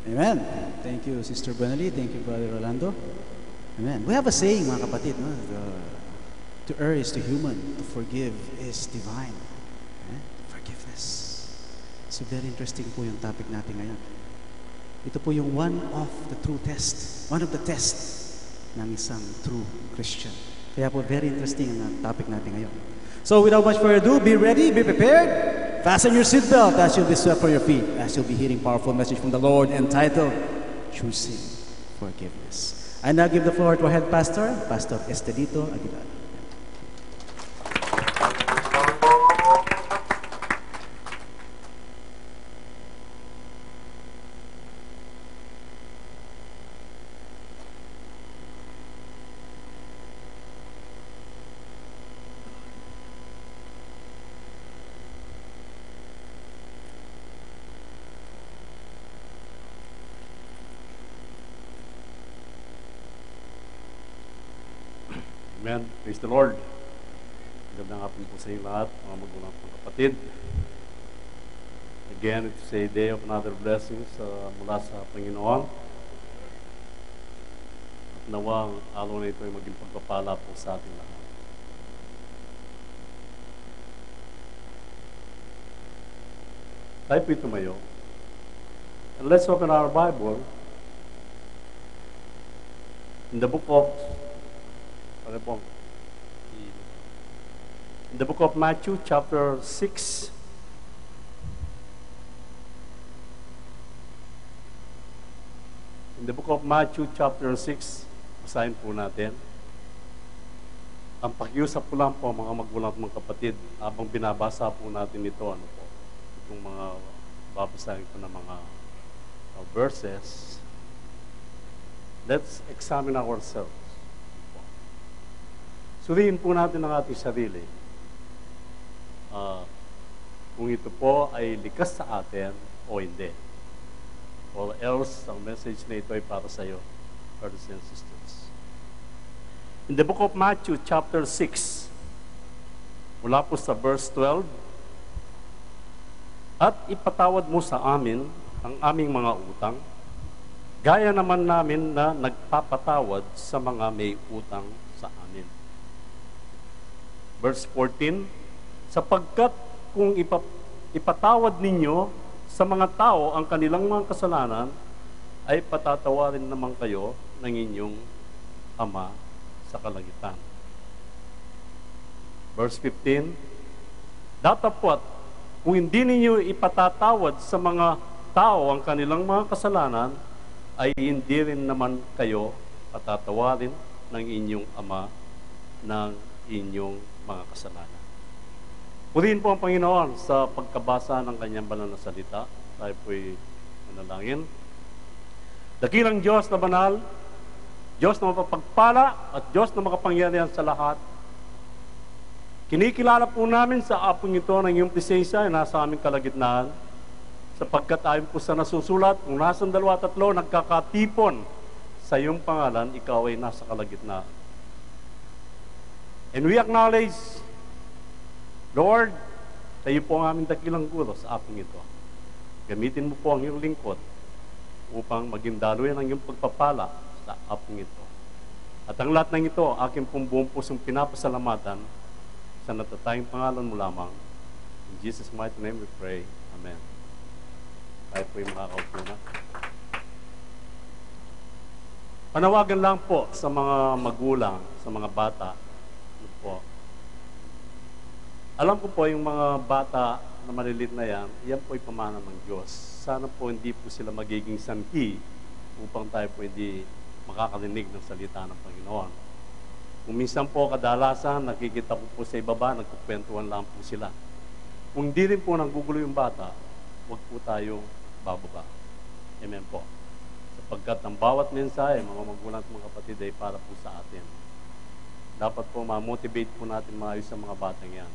Amen. Thank you, Sister Benali. Thank you, Brother Rolando. Amen. We have a saying, mga kapatid, no? To err is to human, to forgive is divine. Forgiveness. So very interesting po yung topic natin ngayon. Ito po yung one of the test ng isang true Christian. Kaya po very interesting ang topic natin ngayon. So without much further ado, be ready, be prepared. Fasten your seatbelt as you'll be swept from your feet, as you'll be hearing powerful message from the Lord entitled, Choosing Forgiveness. I now give the floor to our head pastor, Pastor Estelito Aguilar. Amen. Praise the Lord. Magandang hapon po sa inyo lahat, mga magulang po kapatid. Again, it's a day of another blessings mula sa Panginoon. At nawang araw na ito ay maging pagpapala po sa ating lahat. Tayo po tumayo. And let's open our Bible in the book of Matthew, chapter 6. In the book of Matthew, chapter 6, basahin po natin. Ang pakiusap ko lang po, mga magulang at mga kapatid, habang binabasa po natin ito, itong mga babasahin ko na mga verses, let's examine ourselves. Suriin po natin ang ating sarili. Kung ito po ay likas sa atin o hindi. Or else, ang message na ito ay para sa iyo, brothers and sisters. In the book of Matthew, chapter 6, mula po sa verse 12, at ipatawad mo sa amin ang aming mga utang, gaya naman namin na nagpapatawad sa mga may utang sa amin. Verse 14, sapagkat kung ipatawad ninyo sa mga tao ang kanilang mga kasalanan, ay patatawarin naman kayo ng inyong Ama sa kalangitan. Verse 15, datapwat, kung hindi ninyo ipatatawad sa mga tao ang kanilang mga kasalanan, ay hindi rin naman kayo patatawarin ng inyong Ama ng inyong mga kasalanan. Purihin po ang Panginoon sa pagkabasa ng kanyang banal na salita. Tayo po'y manalangin. Dakilang Diyos na banal, Diyos na mapapagpala at Diyos na makapangyarihan sa lahat. Kinikilala po namin sa apong ito ng iyong presensya ay nasa aming kalagitnaan, sapagkat ayon po sa nasusulat, kung nasa 2 o 3 nagkakatipon sa iyong pangalan, ikaw ay nasa kalagitnaan. And we acknowledge, Lord, tayo po ang aming dakilang guro sa apong ito. Gamitin mo po ang iyong lingkod upang maging daluyan ang iyong pagpapala sa apong ito. At ang lahat ng ito, aking pong buong pusong pinapasalamatan sa natatayang pangalan mo lamang. In Jesus' mighty name we pray. Amen. Tayo po yung makakaupo na. Panawagan lang po sa mga magulang, sa mga bata. Po. Alam ko po yung mga bata na malilit na yan po ay pamana ng Diyos. Sana po hindi po sila magiging sanhi upang tayo po hindi makakarinig ng salita ng Panginoon. Kung minsan po kadalasan, nakikita ko po sa ibaba, nagkukwentuhan lang po sila. Kung hindi rin po nanggugulo yung bata, huwag po tayong bababa. Amen po. Sapagkat ang bawat mensahe, mga magulang at mga kapatid, ay para po sa atin. Dapat po ma-motivate po natin maayos sa mga batang yan.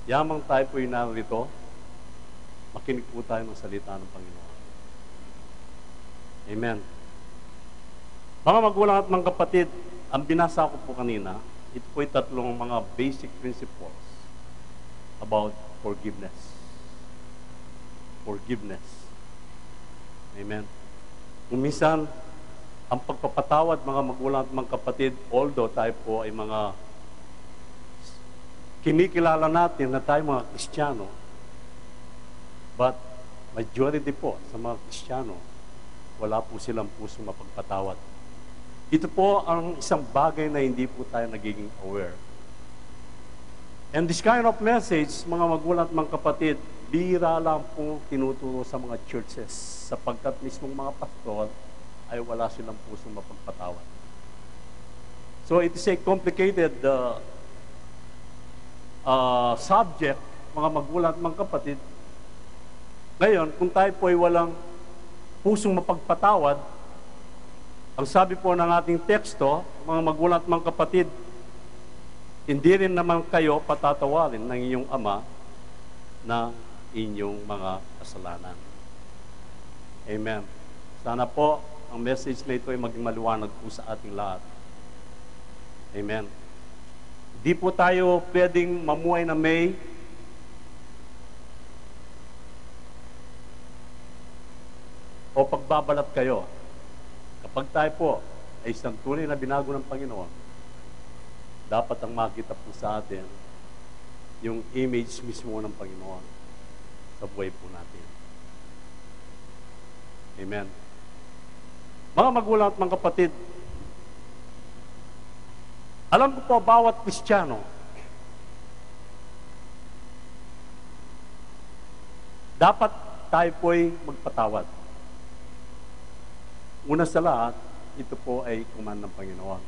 Yamang tayo po yung narito, makinig po tayo ng salita ng Panginoon. Amen. Mga magulang at mga kapatid, ang binasa ko po kanina, ito po ay 3 mga basic principles about forgiveness. Forgiveness. Amen. Kung minsan, ang pagpapatawad, mga magulang at mga kapatid, although tayo po ay mga kinikilala natin na tayo mga Kristiyano, but majority po sa mga Kristiyano, wala po silang pusong mapagpatawad. Ito po ang isang bagay na hindi po tayo nagiging aware. And this kind of message, mga magulang at mga kapatid, bihira lang po tinuturo sa mga churches sapagkat mismong mga pastor ay wala silang pusong mapagpatawad. So it is a complicated subject, mga magulang at mga kapatid. Ngayon, kung tayo po ay walang pusong mapagpatawad, ang sabi po ng ating teksto, mga magulang at mga kapatid, hindi rin naman kayo patatawarin ng inyong ama na inyong mga kasalanan. Amen. Sana po, ang message na ito ay maging maliwanag po sa ating lahat. Amen. Di po tayo pwedeng mamuhay na may o pagbabalat kayo. Kapag tayo po ay isang tunay na binago ng Panginoon, dapat ang makita po sa atin yung image mismo ng Panginoon sa buhay po natin. Amen. Mga magulang at mga kapatid, alam ko po bawat Kristiyano, dapat tayo po'y magpatawad. Una sa lahat, ito po ay command ng Panginoon.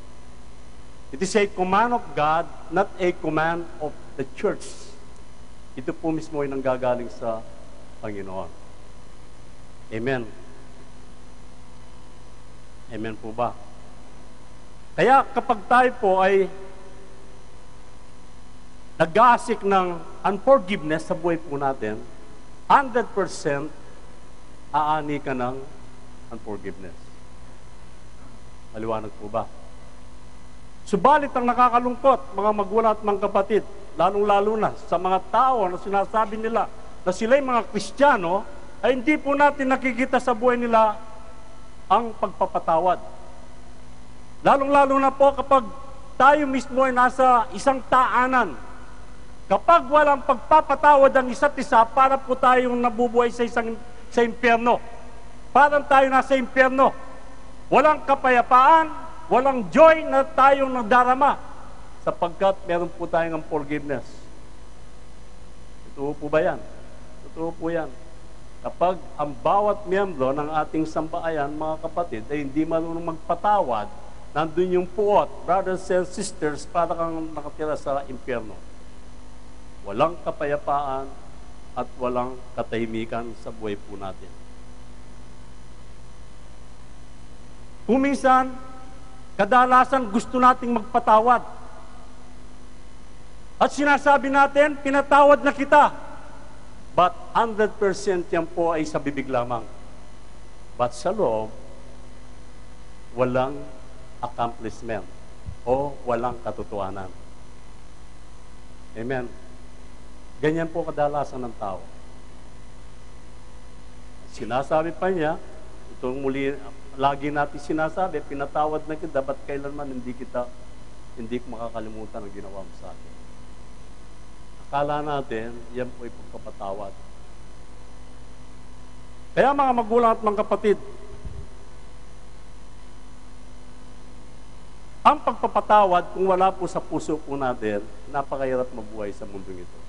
It is a command of God, not a command of the church. Ito po mismo ay nanggagaling sa Panginoon. Amen. Amen po ba? Kaya kapag tayo po ay nag-aasik ng unforgiveness sa buhay po natin, 100% aani ka ng unforgiveness. Maliwanag po ba? Subalit ang nakakalungkot, mga magulang at mga kapatid, lalong-lalo na sa mga tao na sinasabi nila na sila'y mga Kristiyano, ay hindi po natin nakikita sa buhay nila ang pagpapatawad. Lalong-lalo na po kapag tayo mismo ay nasa isang taanan. Kapag walang pagpapatawad ang isa't isa, para po tayong nabubuhay sa impyerno. Parang tayo nasa impyerno. Walang kapayapaan, walang joy na tayong nadarama sapagkat meron po tayong forgiveness. Totoo po ba yan? Totoo po yan. Kapag ang bawat miyembro ng ating sambahayan, mga kapatid, ay hindi marunong magpatawad, nandun yung puot, brothers and sisters, para kang nakatira sa impyerno. Walang kapayapaan at walang katahimikan sa buhay po natin. Kung minsan, kadalasan gusto nating magpatawad. At sinasabi natin, pinatawad na kita. But 100% yan po ay sa bibig lamang. But sa loob, walang accomplishment o walang katotohanan. Amen. Ganyan po kadalasan ng tao. Sinasabi pa niya, itong muli, lagi natin sinasabi, pinatawad na kita, ba't kailanman hindi ko makakalimutan ang ginawa mo sa akin. Akala natin, yan po ay pagpapatawad. Kaya mga magulang at mga kapatid, ang pagpapatawad, kung wala po sa puso po natin, napakahirap mabuhay sa mundong ito.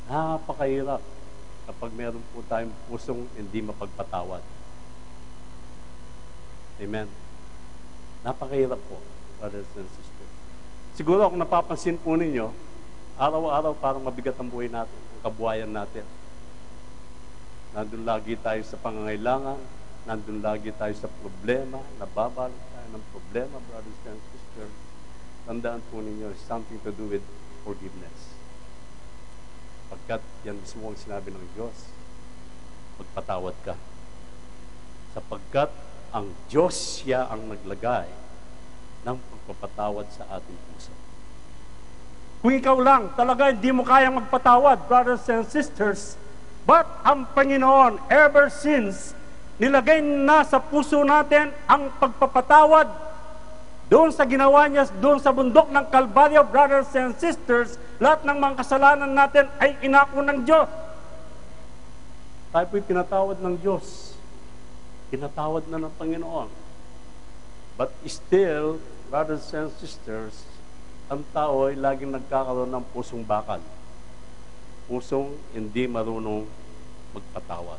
Napakahirap kapag meron po tayong pusong hindi mapagpatawad. Amen. Napakahirap po, brothers and sisters. Siguro kung napapansin po ninyo, araw-araw parang mabigat ang buhay natin, ang kabuhayan natin. Nandun lagi tayo sa pangangailangan, nandun lagi tayo sa problema, nababalik tayo ng problema, brothers and sisters. Tandaan po ninyo, something to do with forgiveness. Pagkat yan mismo ang sinabi ng Diyos, magpatawad ka. Sapagkat ang Diyos siya ang naglagay ng pagpapatawad sa ating puso. Kung ikaw lang, talaga hindi mo kayang magpatawad, brothers and sisters, but ang Panginoon, ever since nilagay na sa puso natin ang pagpapatawad doon sa ginawa niya, doon sa bundok ng Kalbaryo, brothers and sisters, lahat ng mga kasalanan natin ay inako ng Diyos. Tayo po'y pinatawad ng Diyos. Pinatawad na ng Panginoon. But still, brothers and sisters, ang tao ay laging nagkakaroon ng pusong bakal. Pusong hindi marunong magpatawad.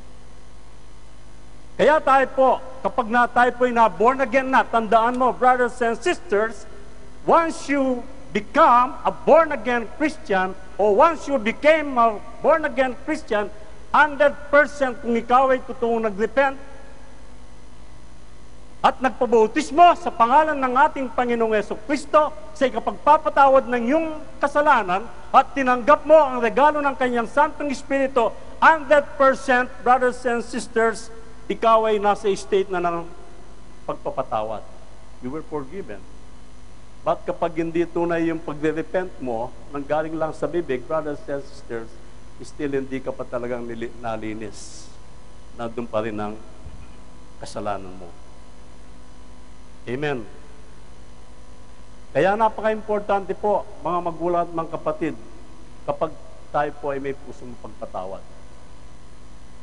Kaya tayo po, kapag tayo po'y na-born again na, tandaan mo, brothers and sisters, once you become a born-again Christian, or once you became a born-again Christian, 100% kung ikaw ay totoong nag-repent, at nagpabautismo sa pangalan ng ating Panginoong Jesucristo sa ikapagpapatawad ng iyong kasalanan at tinanggap mo ang regalo ng kanyang Santong Espiritu, 100%, brothers and sisters, ikaw ay nasa state na ng pagpapatawad. You were forgiven. But kapag hindi tunay yung pagre-repent mo, nanggaling lang sa bibig, brothers and sisters, still hindi ka pa talagang nalinis. Nandun pa rin ang kasalanan mo. Amen. Kaya napaka-importante po, mga magulang at mga kapatid, kapag tayo po ay may pusong pagpatawad.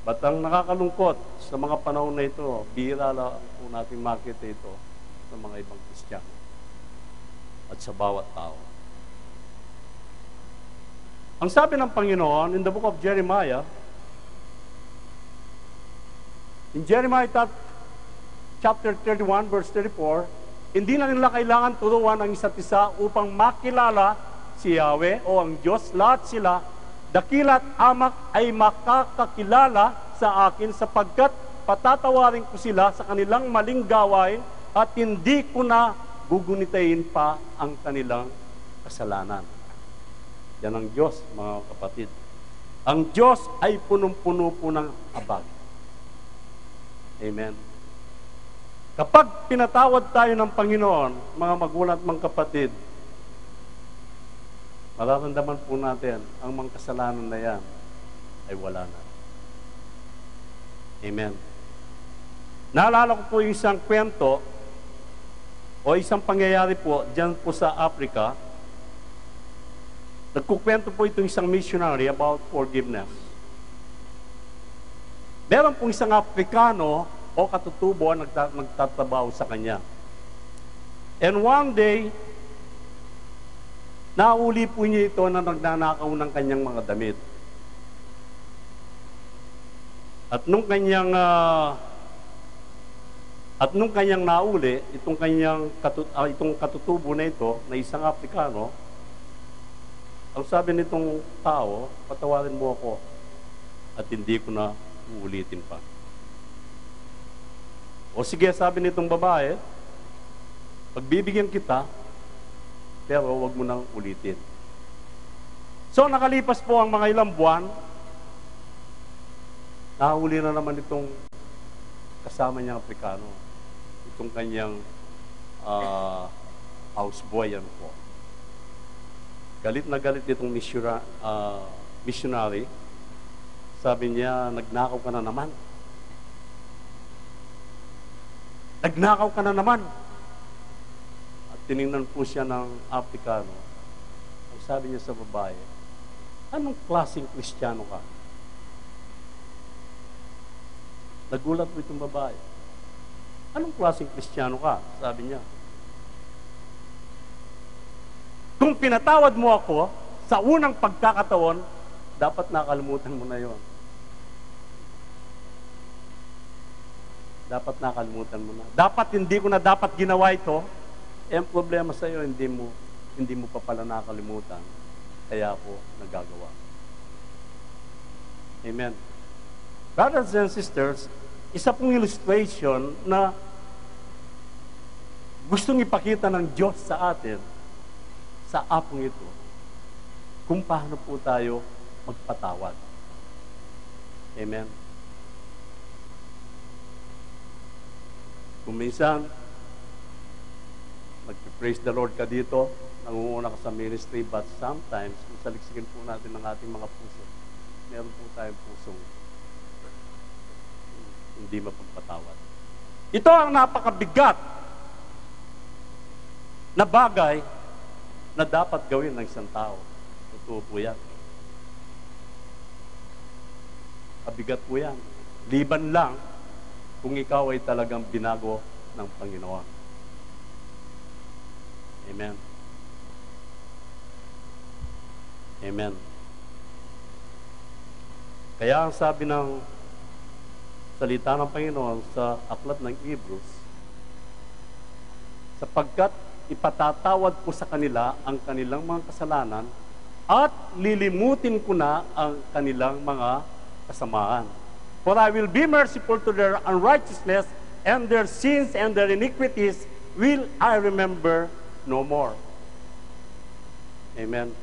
But ang nakakalungkot sa mga panahon na ito, bihira lang po natin makita ito sa mga ibang Kristiyano at sa bawat tao. Ang sabi ng Panginoon in the book of Jeremiah, in Jeremiah chapter 31, verse 34, hindi na nila kailangan turuan ang isa't isa upang makilala si Yahweh o ang Diyos. Lahat sila, dakila't amak ay makakakilala sa akin sapagkat patatawarin ko sila sa kanilang maling gawain at hindi ko na gugunitain pa ang kanilang kasalanan. Yan ang Diyos, mga kapatid. Ang Diyos ay punong-puno po ng habag. Amen. Kapag pinatawad tayo ng Panginoon, mga magulang at mga kapatid, mararamdaman po natin ang mga kasalanan na yan ay wala na. Amen. Naalala ko po yung isang kwento o isang pangyayari po dyan po sa Africa. Nagkukwento po itong isang missionary about forgiveness. Meron pong isang Afrikano o katutubo ang nagtatrabaho sa kanya. And one day, nauli po niya ito na nagnanakaw ng kanyang mga damit. At nung kanyang nauli, itong katutubo na ito, na isang Afrikano, ang sabi nitong tao, patawarin mo ako at hindi ko na uulitin pa. O sige, sabi nitong babae, pagbibigyan kita, pero wag mo nang ulitin. So, nakalipas po ang mga ilang buwan, nahuli na naman itong kasama niyang Afrikano, itong kanyang houseboy, yan po. Galit na galit itong missionary. Sabi niya, nagnakaw ka na naman. Nagnakaw ka na naman. At tiningnan po siya ng Afrikano. Ang sabi niya sa babae, anong klaseng Kristiyano ka? Nagulat po itong babae. Anong klaseng Kristiyano ka? Sabi niya. Kung pinatawad mo ako sa unang pagkakataon, dapat nakalimutan mo na yon. Dapat nakalimutan mo na. Dapat hindi ko na dapat ginawa ito. Eh, ang problema sa iyo, hindi mo pa pala nakalimutan. Kaya ako nagagawa. Amen. Brothers and sisters, isa pong illustration na gustong ipakita ng Diyos sa atin, sa apong ito, kung paano po tayo magpatawad. Amen. Kung minsan, nag-praise the Lord ka dito, nangunguna ka sa ministry, but sometimes, kung saliksikin po natin ng ating mga puso, meron po tayong pusong hindi mapagpatawad. Ito ang napakabigat na bagay na dapat gawin ng isang tao. Totoo po yan. Kabigat po yan. Liban lang kung ikaw ay talagang binago ng Panginoon. Amen. Amen. Kaya ang sabi ng salita ng Panginoon sa aklat ng Hebrews, sapagkat ipatatawad ko sa kanila ang kanilang mga kasalanan at lilimutin ko na ang kanilang mga kasamaan. For I will be merciful to their unrighteousness, and their sins and their iniquities will I remember no more. Amen.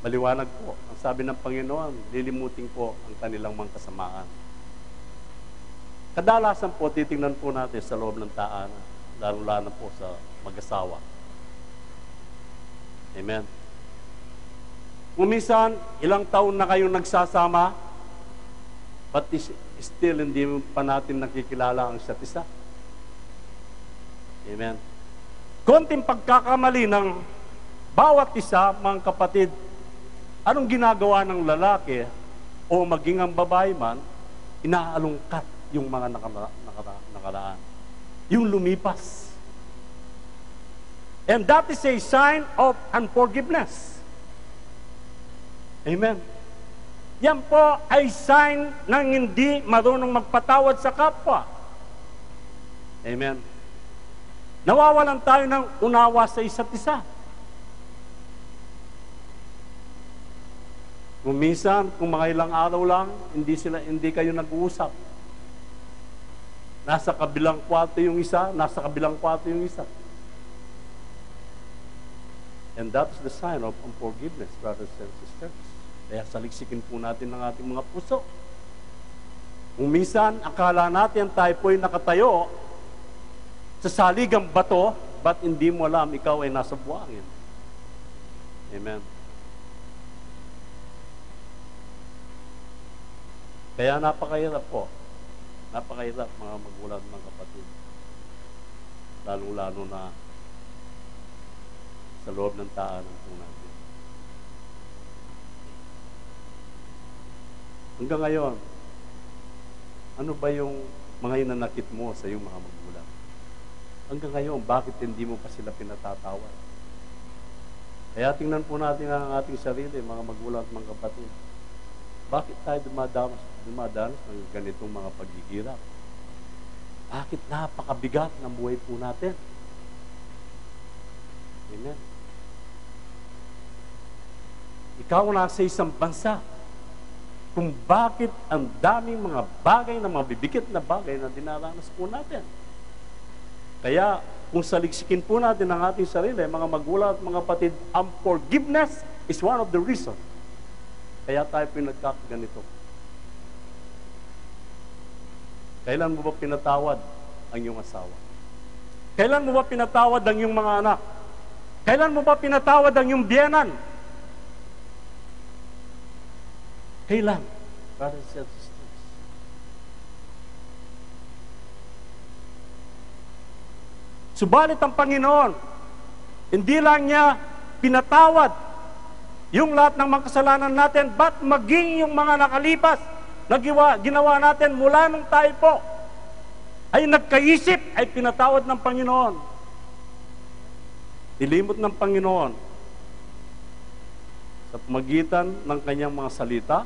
Maliwanag po. Ang sabi ng Panginoon, lilimutin ko ang kanilang mga kasamaan. Kadalasan po, titingnan po natin sa loob ng tahanan, lalo-lalo po sa mag-asawa. Amen. Kung minsan, ilang taon na kayong nagsasama, but still hindi pa natin nakikilala ang isa't isa. Amen. Konting pagkakamali ng bawat isa, mga kapatid, anong ginagawa ng lalaki o maging ang babae man, inaalungkat yung mga nakaraan. Yung lumipas. And that is a sign of unforgiveness. Amen. Yan po ay sign ng hindi marunong magpatawad sa kapwa. Amen. Nawawalan tayo ng unawa sa isa't isa. Kung minsan, kung mga ilang araw lang, hindi kayo nag-uusap. Nasa kabilang kwarto yung isa, nasa kabilang kwarto yung isa. And that is the sign of unforgiveness, brothers and sisters. Kaya saliksikin po natin ng ating mga puso. Kung minsan, akala natin tayo po'y nakatayo sa saligang bato, but hindi mo alam ikaw ay nasa buhangin. Amen. Kaya napakahirap po. Napakahirap, mga magulang, mga kapatid. Lalong-lalo na sa loob ng tahanan po natin. Hanggang ngayon, ano ba yung mga inanakit mo sa iyong mga magulang? Hanggang ngayon, bakit hindi mo pa sila pinatatawad? Kaya tingnan po natin ang ating sarili, mga magulang at mga kapatid. Bakit tayo dumadanas ng ganitong mga paghihirap? Bakit napakabigat ng buhay po natin? Amen. Ikaw nasa isang bansa, kung bakit ang daming mga bagay na mabibigit na bagay na dinaranas po natin. Kaya, kung saliksikin po natin ang ating sarili, mga magulang at mga kapatid, ang forgiveness is one of the reasons. Kaya tayo po nagkakaganito. Kailan mo ba pinatawad ang iyong asawa? Kailan mo ba pinatawad ang iyong mga anak? Kailan mo ba pinatawad ang iyong biyenan? Kailan? Brothers and sisters. Subalit ang Panginoon, hindi lang niya pinatawad yung lahat ng mga kasalanan natin, but maging yung mga nakalipas na ginawa natin mula nung tayo po ay nagkaisip, ay pinatawad ng Panginoon. Nilimot ng Panginoon sa pamagitan ng kanyang mga salita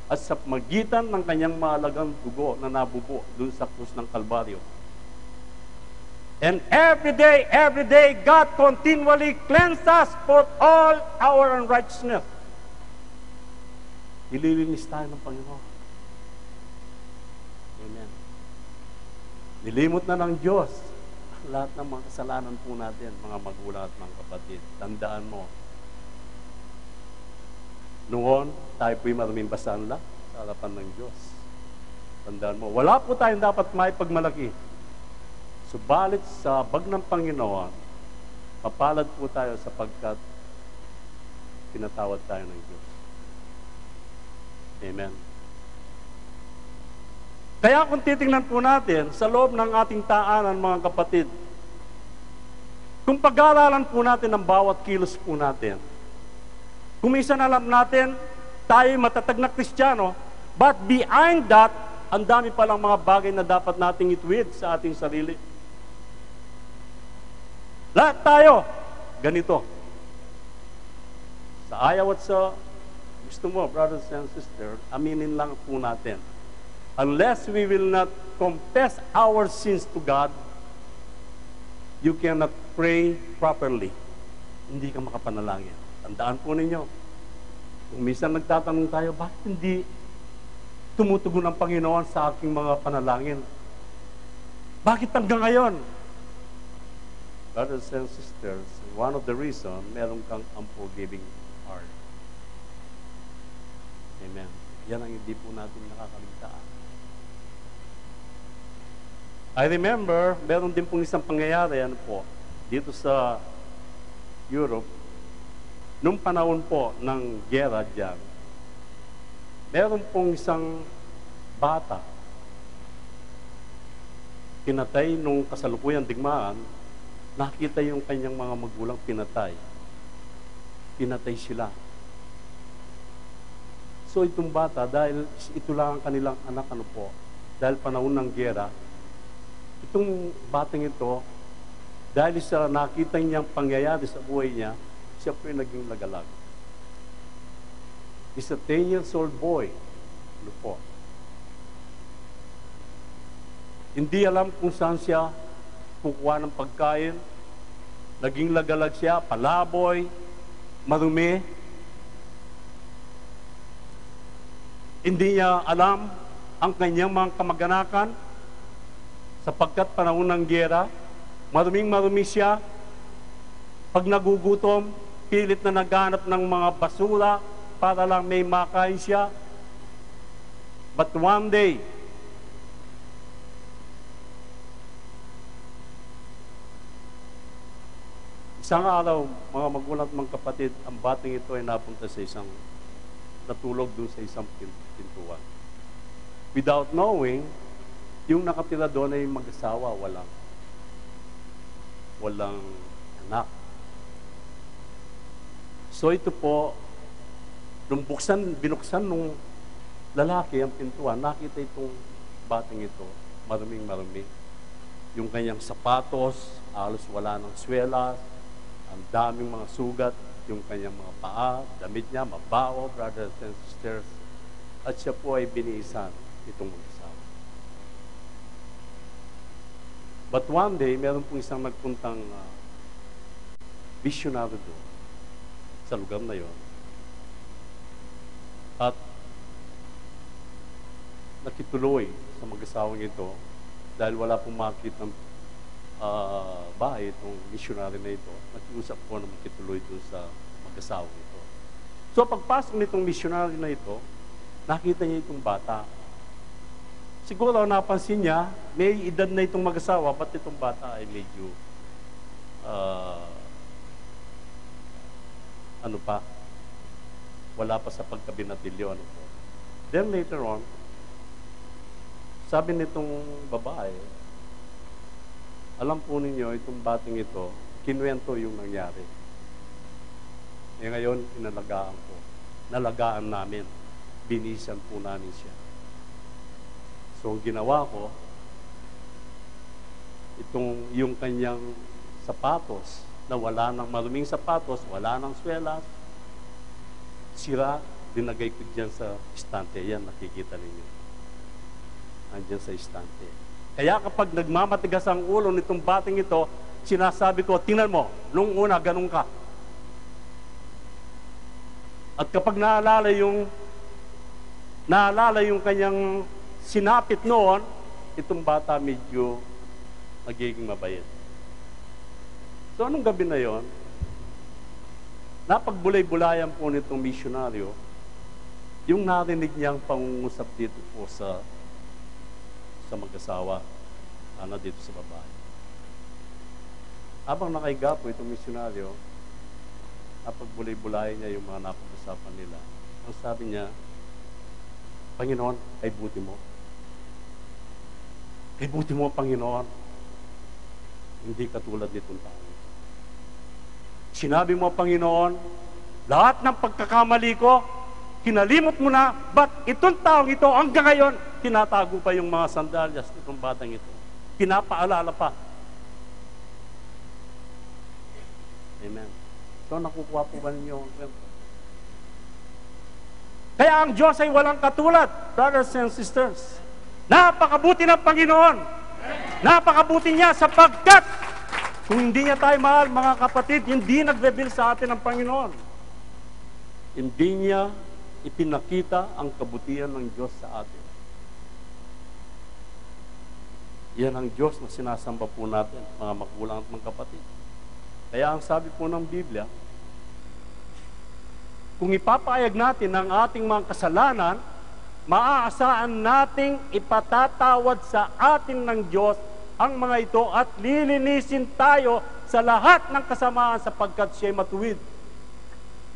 at sa pamagitan ng kanyang mahalagang dugo na nabubo doon sa krus ng Kalbaryo. And every day, God continually cleanses us for all our unrighteousness. Nililinis tayo ng Panginoon. Amen. Nilimot na ng Diyos lahat ng mga kasalanan po natin, mga magulang at mga kapatid. Tandaan mo, noon, tayo po'y maraming basanla sa harapan ng Diyos. Tandaan mo, wala po tayong dapat maipagmalaki. Subalit sa bag ng Panginoon, papalad po tayo sapagkat pinatawad tayo ng Diyos. Amen. Kaya kung titingnan po natin sa loob ng ating taanan, mga kapatid, kung pag-aaralan po natin ang bawat kilos po natin, kung minsan alam natin, tayo matatag na Kristiyano, but behind that, ang dami palang mga bagay na dapat nating ituwid sa ating sarili. Lahat tayo, ganito. Sa ayaw at sa gusto mo, brothers and sisters, aminin lang po natin. Unless we will not confess our sins to God, you cannot pray properly. Hindi ka makapanalangin. Tandaan po ninyo, kung minsan nagtatanong tayo, bakit hindi tumutugon ang Panginoon sa aking mga panalangin? Bakit hanggang ngayon? Brothers and sisters, one of the reasons, meron kang unforgiving heart. Amen. Yan ang hindi po natin nakakaligtaan. I remember, meron din pong isang pangyayari, dito sa Europe, nung panahon po ng gera dyan, meron pong isang bata, pinatay nung kasalukuyang digmaan, nakita yung kanyang mga magulang pinatay. Pinatay sila. So itong bata, dahil ito lang ang kanilang anak, dahil panahon ng gera, itong batang ito, dahil sa nakita niyang pangyayari sa buhay niya, siya po yung naging lagalag. Is a 10 years old boy. Hindi alam kung saan siya kukuha ng pagkain. Naging lagalag siya, palaboy, marumi. Hindi niya alam ang kanyang mga kamag-anakan sapagkat panahon ng giyera, maruming-marumi siya. Pag nagugutom, pilit na naghanap ng mga basura para lang may makain siya. But one day, isang araw, mga magulang at mga kapatid, ang bating ito ay napunta sa natulog doon sa isang pintuan. Without knowing, yung nakatira doon ay mag-asawa, walang anak. So ito po, nung binuksan nung lalaki ang pintuan, nakita itong bating ito, maruming-marumi. Yung kanyang sapatos, halos wala ng swelas, ang daming mga sugat, yung kanyang mga paa, damit niya, mabaho, brothers and sisters. At siya po ay biniisan itong mag-asawa. But one day, meron pong isang nagpuntang missionary doon sa lugar na yon. At nakituloy sa mag-asawang ito dahil wala pong makitang bahay itong missionary na ito. Nakiusap po na makituloy doon sa mag-asawang ito. So pagpasok nitong missionary na ito, nakita niya itong bata. Siguro napansin niya, may edad na itong mag-asawa, ba't itong bata ay medyo wala pa sa pagkabinatilyo. Then later on, sabi nitong babae, alam po ninyo, itong bating ito, kinuwento yung nangyari. Ngayon, nalagaan namin, binisan po namin siya. So, ang ginawa ko, yung kanyang sapatos, na wala ng maruming sapatos, wala ng swelas, sira, dinagay ko dyan sa istante. Yan, nakikita ninyo. Andyan sa istante. Kaya kapag nagmamatigas ang ulo nitong bating ito, sinasabi ko, tingnan mo, nung una, ganun ka. At kapag naalala yung kanyang sinapit noon, itong bata medyo nagiging mabait. So, anong gabi na yon? Napagbulay-bulayan po nitong misyonaryo, yung narinig niyang pangungusap dito po sa mag-asawa, dito sa babae. Habang nakahiga po itong misyonaryo, napagbulay-bulayan niya yung mga napag-usapan nila. Ang sabi niya, Panginoon, ay buti mo. Ay buti mo, Panginoon. Hindi katulad nitong tao. Sinabi mo, Panginoon, lahat ng pagkakamali ko, kinalimot mo na, but itong taong ito, hanggang ngayon, tinatago pa yung mga sandalyas nitong batang ito. Pinapaalala pa. Amen. So, nakukuha po ba ninyo ang kwento? Kaya ang Diyos ay walang katulad, brothers and sisters. Napakabuti ng Panginoon. Napakabuti niya sapagkat kung hindi niya tayo mahal, mga kapatid, hindi nag-reveal sa atin ang Panginoon. Hindi niya ipinakita ang kabutihan ng Diyos sa atin. Yan ang Diyos na sinasamba po natin, mga magulang at mga kapatid. Kaya ang sabi po ng Biblia, kung ipapayag natin ang ating mga kasalanan, maaasahan nating ipatatawad sa atin ng Diyos ang mga ito at lilinisin tayo sa lahat ng kasamaan sapagkat siya'y matuwid.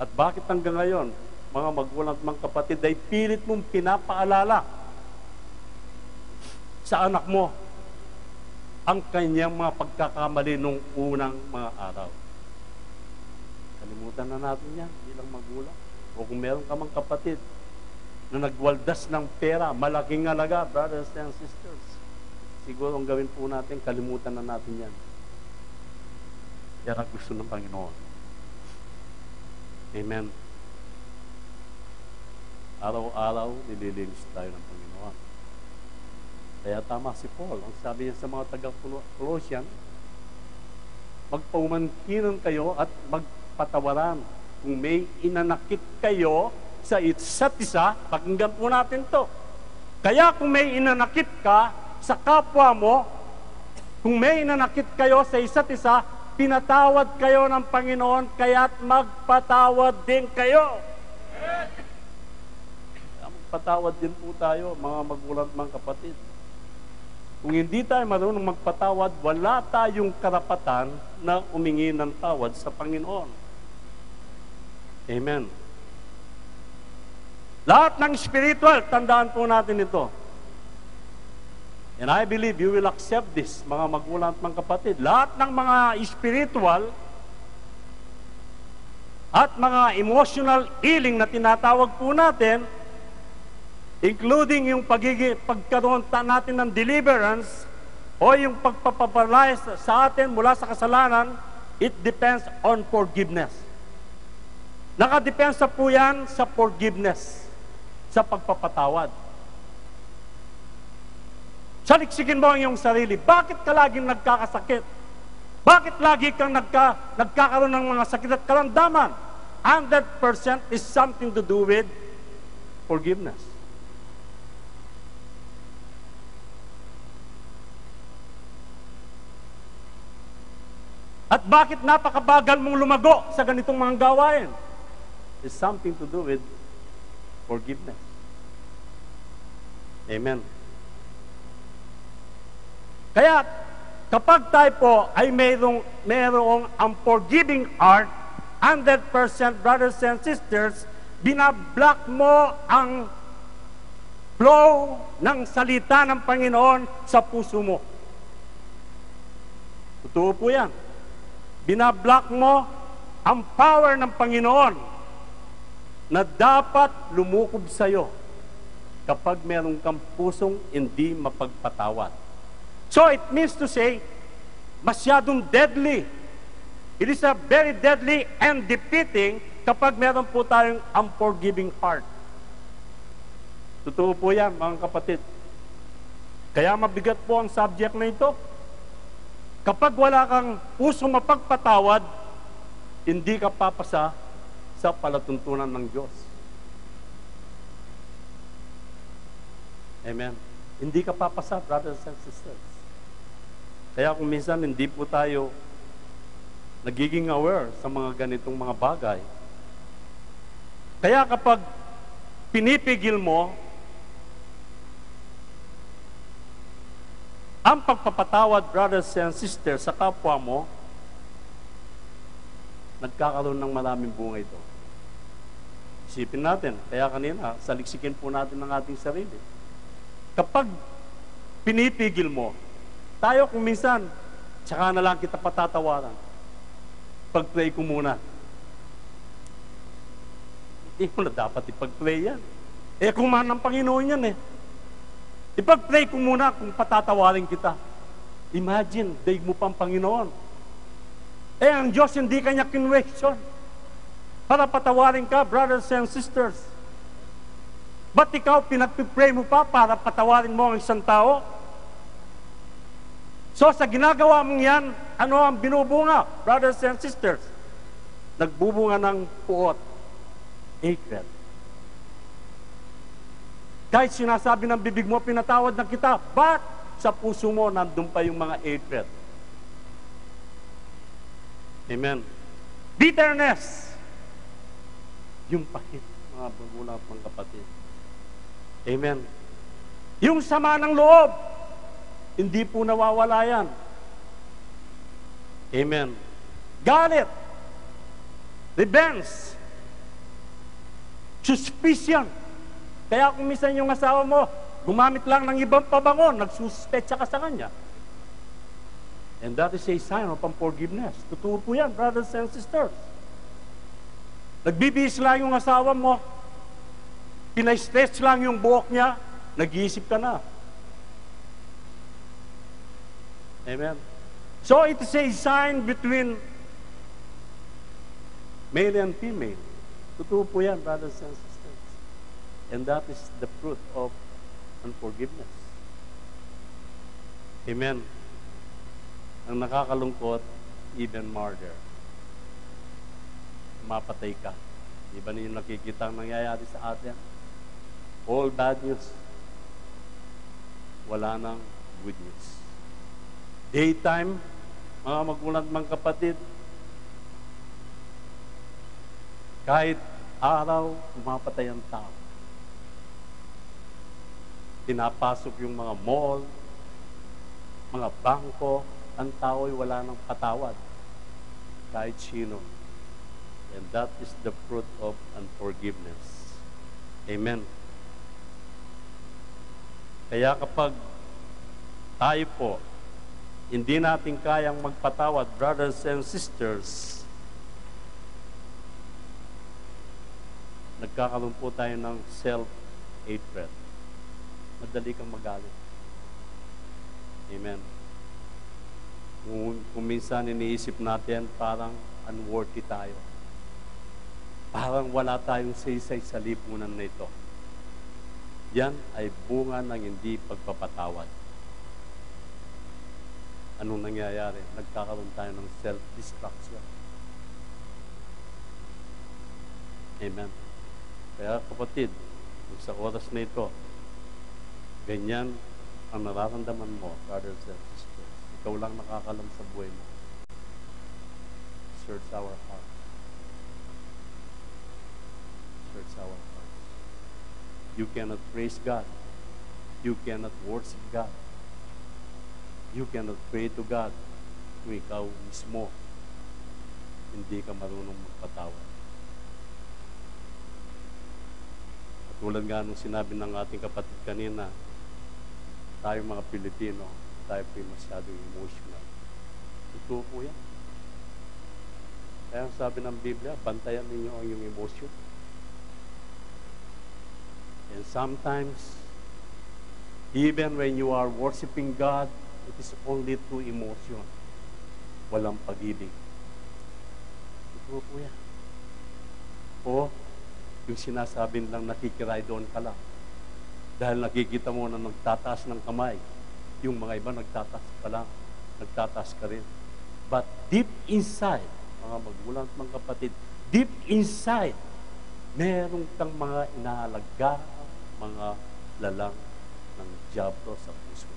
At bakit hanggang ngayon, mga magulang at mga kapatid, ay pilit mong pinapaalala sa anak mo ang kanyang mga pagkakamali nung unang mga araw. Kalimutan na natin yan bilang magulang. O kung meron ka mga kapatid na nagwaldas ng pera, malaking halaga, brothers and sisters, siguro ang gawin po natin, kalimutan na natin yan. Yan ang gusto ng Panginoon. Amen. Araw-araw, nililinis tayo ng Panginoon. Kaya tama si Paul. Ang sabi niya sa mga taga-Colossian, magpaumankinan kayo at magpatawaran. Kung may inanakit kayo sa isa't isa, pakinggan po natin to. Kaya kung may inanakit ka sa kapwa mo, kung may inanakit kayo sa isa't isa, pinatawad kayo ng Panginoon, kaya't magpatawad din kayo. Magpatawad din po tayo, mga magulang at mga kapatid. Kung hindi tayo marunong magpatawad, wala tayong karapatan na umingi ng tawad sa Panginoon. Amen. Lahat ng spiritual, tandaan po natin ito. And I believe you will accept this, mga magulang at mga kapatid. Lahat ng mga spiritual at mga emotional healing na tinatawag po natin, including yung pagkaroon natin ng deliverance o yung pagpapabalay sa atin mula sa kasalanan, it depends on forgiveness. Nakadepensa po yan sa forgiveness, sa pagpapatawad. Saliksikin mo ang iyong sarili. Bakit ka laging nagkakasakit? Bakit lagi kang nagkakaroon ng mga sakit at karamdaman? 100% is something to do with forgiveness. At bakit napakabagal mong lumago sa ganitong mga gawain? It's something to do with forgiveness. Amen. Kaya, kapag tayo po ay mayroong unforgiving heart, 100% brothers and sisters, binablock mo ang flow ng salita ng Panginoon sa puso mo. Totoo po yan. Binablock mo ang power ng Panginoon na dapat lumukob sa iyo kapag meron kang pusong hindi mapagpatawad. So it means to say, masyadong deadly. It is a very deadly and defeating kapag meron po tayong unforgiving heart. Totoo po yan, mga kapatid. Kaya mabigat po ang subject na ito. Kapag wala kang pusong mapagpatawad, hindi ka papasa sa palatuntunan ng Diyos. Amen. Hindi ka papasa, brothers and sisters. Kaya kung minsan hindi po tayo nagiging aware sa mga ganitong mga bagay, kaya kapag pinipigil mo ang pagpapatawad, brothers and sisters, sa kapwa mo, nagkakaroon ng maraming bunga ito. Isipin natin, kaya kanina, saliksikin po natin ng ating sarili. Kapag pinipigil mo, tayo kung minsan, tsaka na lang kita patatawaran. Pag-pray ko muna. Hindi mo na dapat ipag-pray yan. Kung man ng Panginoon yan Ipag-pray ko muna kung patatawarin kita. Imagine, daig mo pang Panginoon. Ang Diyos hindi kanya kinwestiyon para patawarin ka, brothers and sisters. Ba't ikaw pinag-pray mo pa para patawarin mo ang isang tao? So sa ginagawa mong yan, ano ang binubunga, brothers and sisters? Nagbubunga ng puot, hatred. Kahit sinasabi ng bibig mo, pinatawad na kita, but sa puso mo, nandun pa yung mga hatred. Amen. Bitterness. Yung pahit, mga magulang at mga kapatid. Amen. Yung sama ng loob, hindi po nawawala yan. Amen. Galit. Revenge. Suspicion. Kaya kung minsan yung asawa mo, gumamit lang ng ibang pabango, nagsuspetsa ka sa kanya. And that is a sign of unforgiveness. Totoo po yan, brothers and sisters. Nagbibihis lang yung asawa mo, pinay-stretch lang yung buhok niya, nag-iisip ka na. Amen. So it is a sign between male and female. Totoo po yan, brothers and sisters. And that is the fruit of unforgiveness. Amen. Ang nakakalungkot, even murder. Mapatay ka. Di ba ninyo nakikita ang nangyayari sa atin? All bad news. Wala nang good news. Daytime, mga magulang at mga kapatid, kahit araw, umapatay ang tao. Pinapasok yung mga mall, mga bangko, ang tao ay wala nang patawad. Kahit sino. And that is the fruit of unforgiveness. Amen. Kaya kapag tayo po, hindi natin kayang magpatawad, brothers and sisters, nagkakaroon po tayo ng self-hatred. Madali kang magalit. Amen. Kung minsan iniisip natin, parang unworthy tayo. Parang wala tayong saysay sa lipunan na ito. Yan ay bunga ng hindi pagpapatawad. Anong nangyayari? Nagkakaroon tayo ng self-destruction. Amen. Kaya kapatid, sa oras na ito, ganyan ang nararamdaman mo, brothers and sisters. Ikaw lang nakakalam sa buhay mo. Search our heart. Search our hearts. You cannot praise God. You cannot worship God. You cannot pray to God kung ikaw mismo hindi ka marunong magpatawad. At tulad nga nung sinabi ng ating kapatid kanina, tayo mga Pilipino, tayo po masyadong emotional. Ito po yan. Kaya ang sabi ng Biblia, bantayan ninyo ang iyong emotion. And sometimes, even when you are worshiping God, it is only through emotion. Walang pag-ibig. Ito po yan. O, yung sinasabi lang nakikiray doon ka lang. Dahil nakikita mo na nagtataas ng kamay. Yung mga iba nagtataas ka lang. Nagtataas ka rin. But deep inside, mga magulang at mga kapatid, deep inside, meron kang mga inaalaga, mga lalang ng diablo sa puso.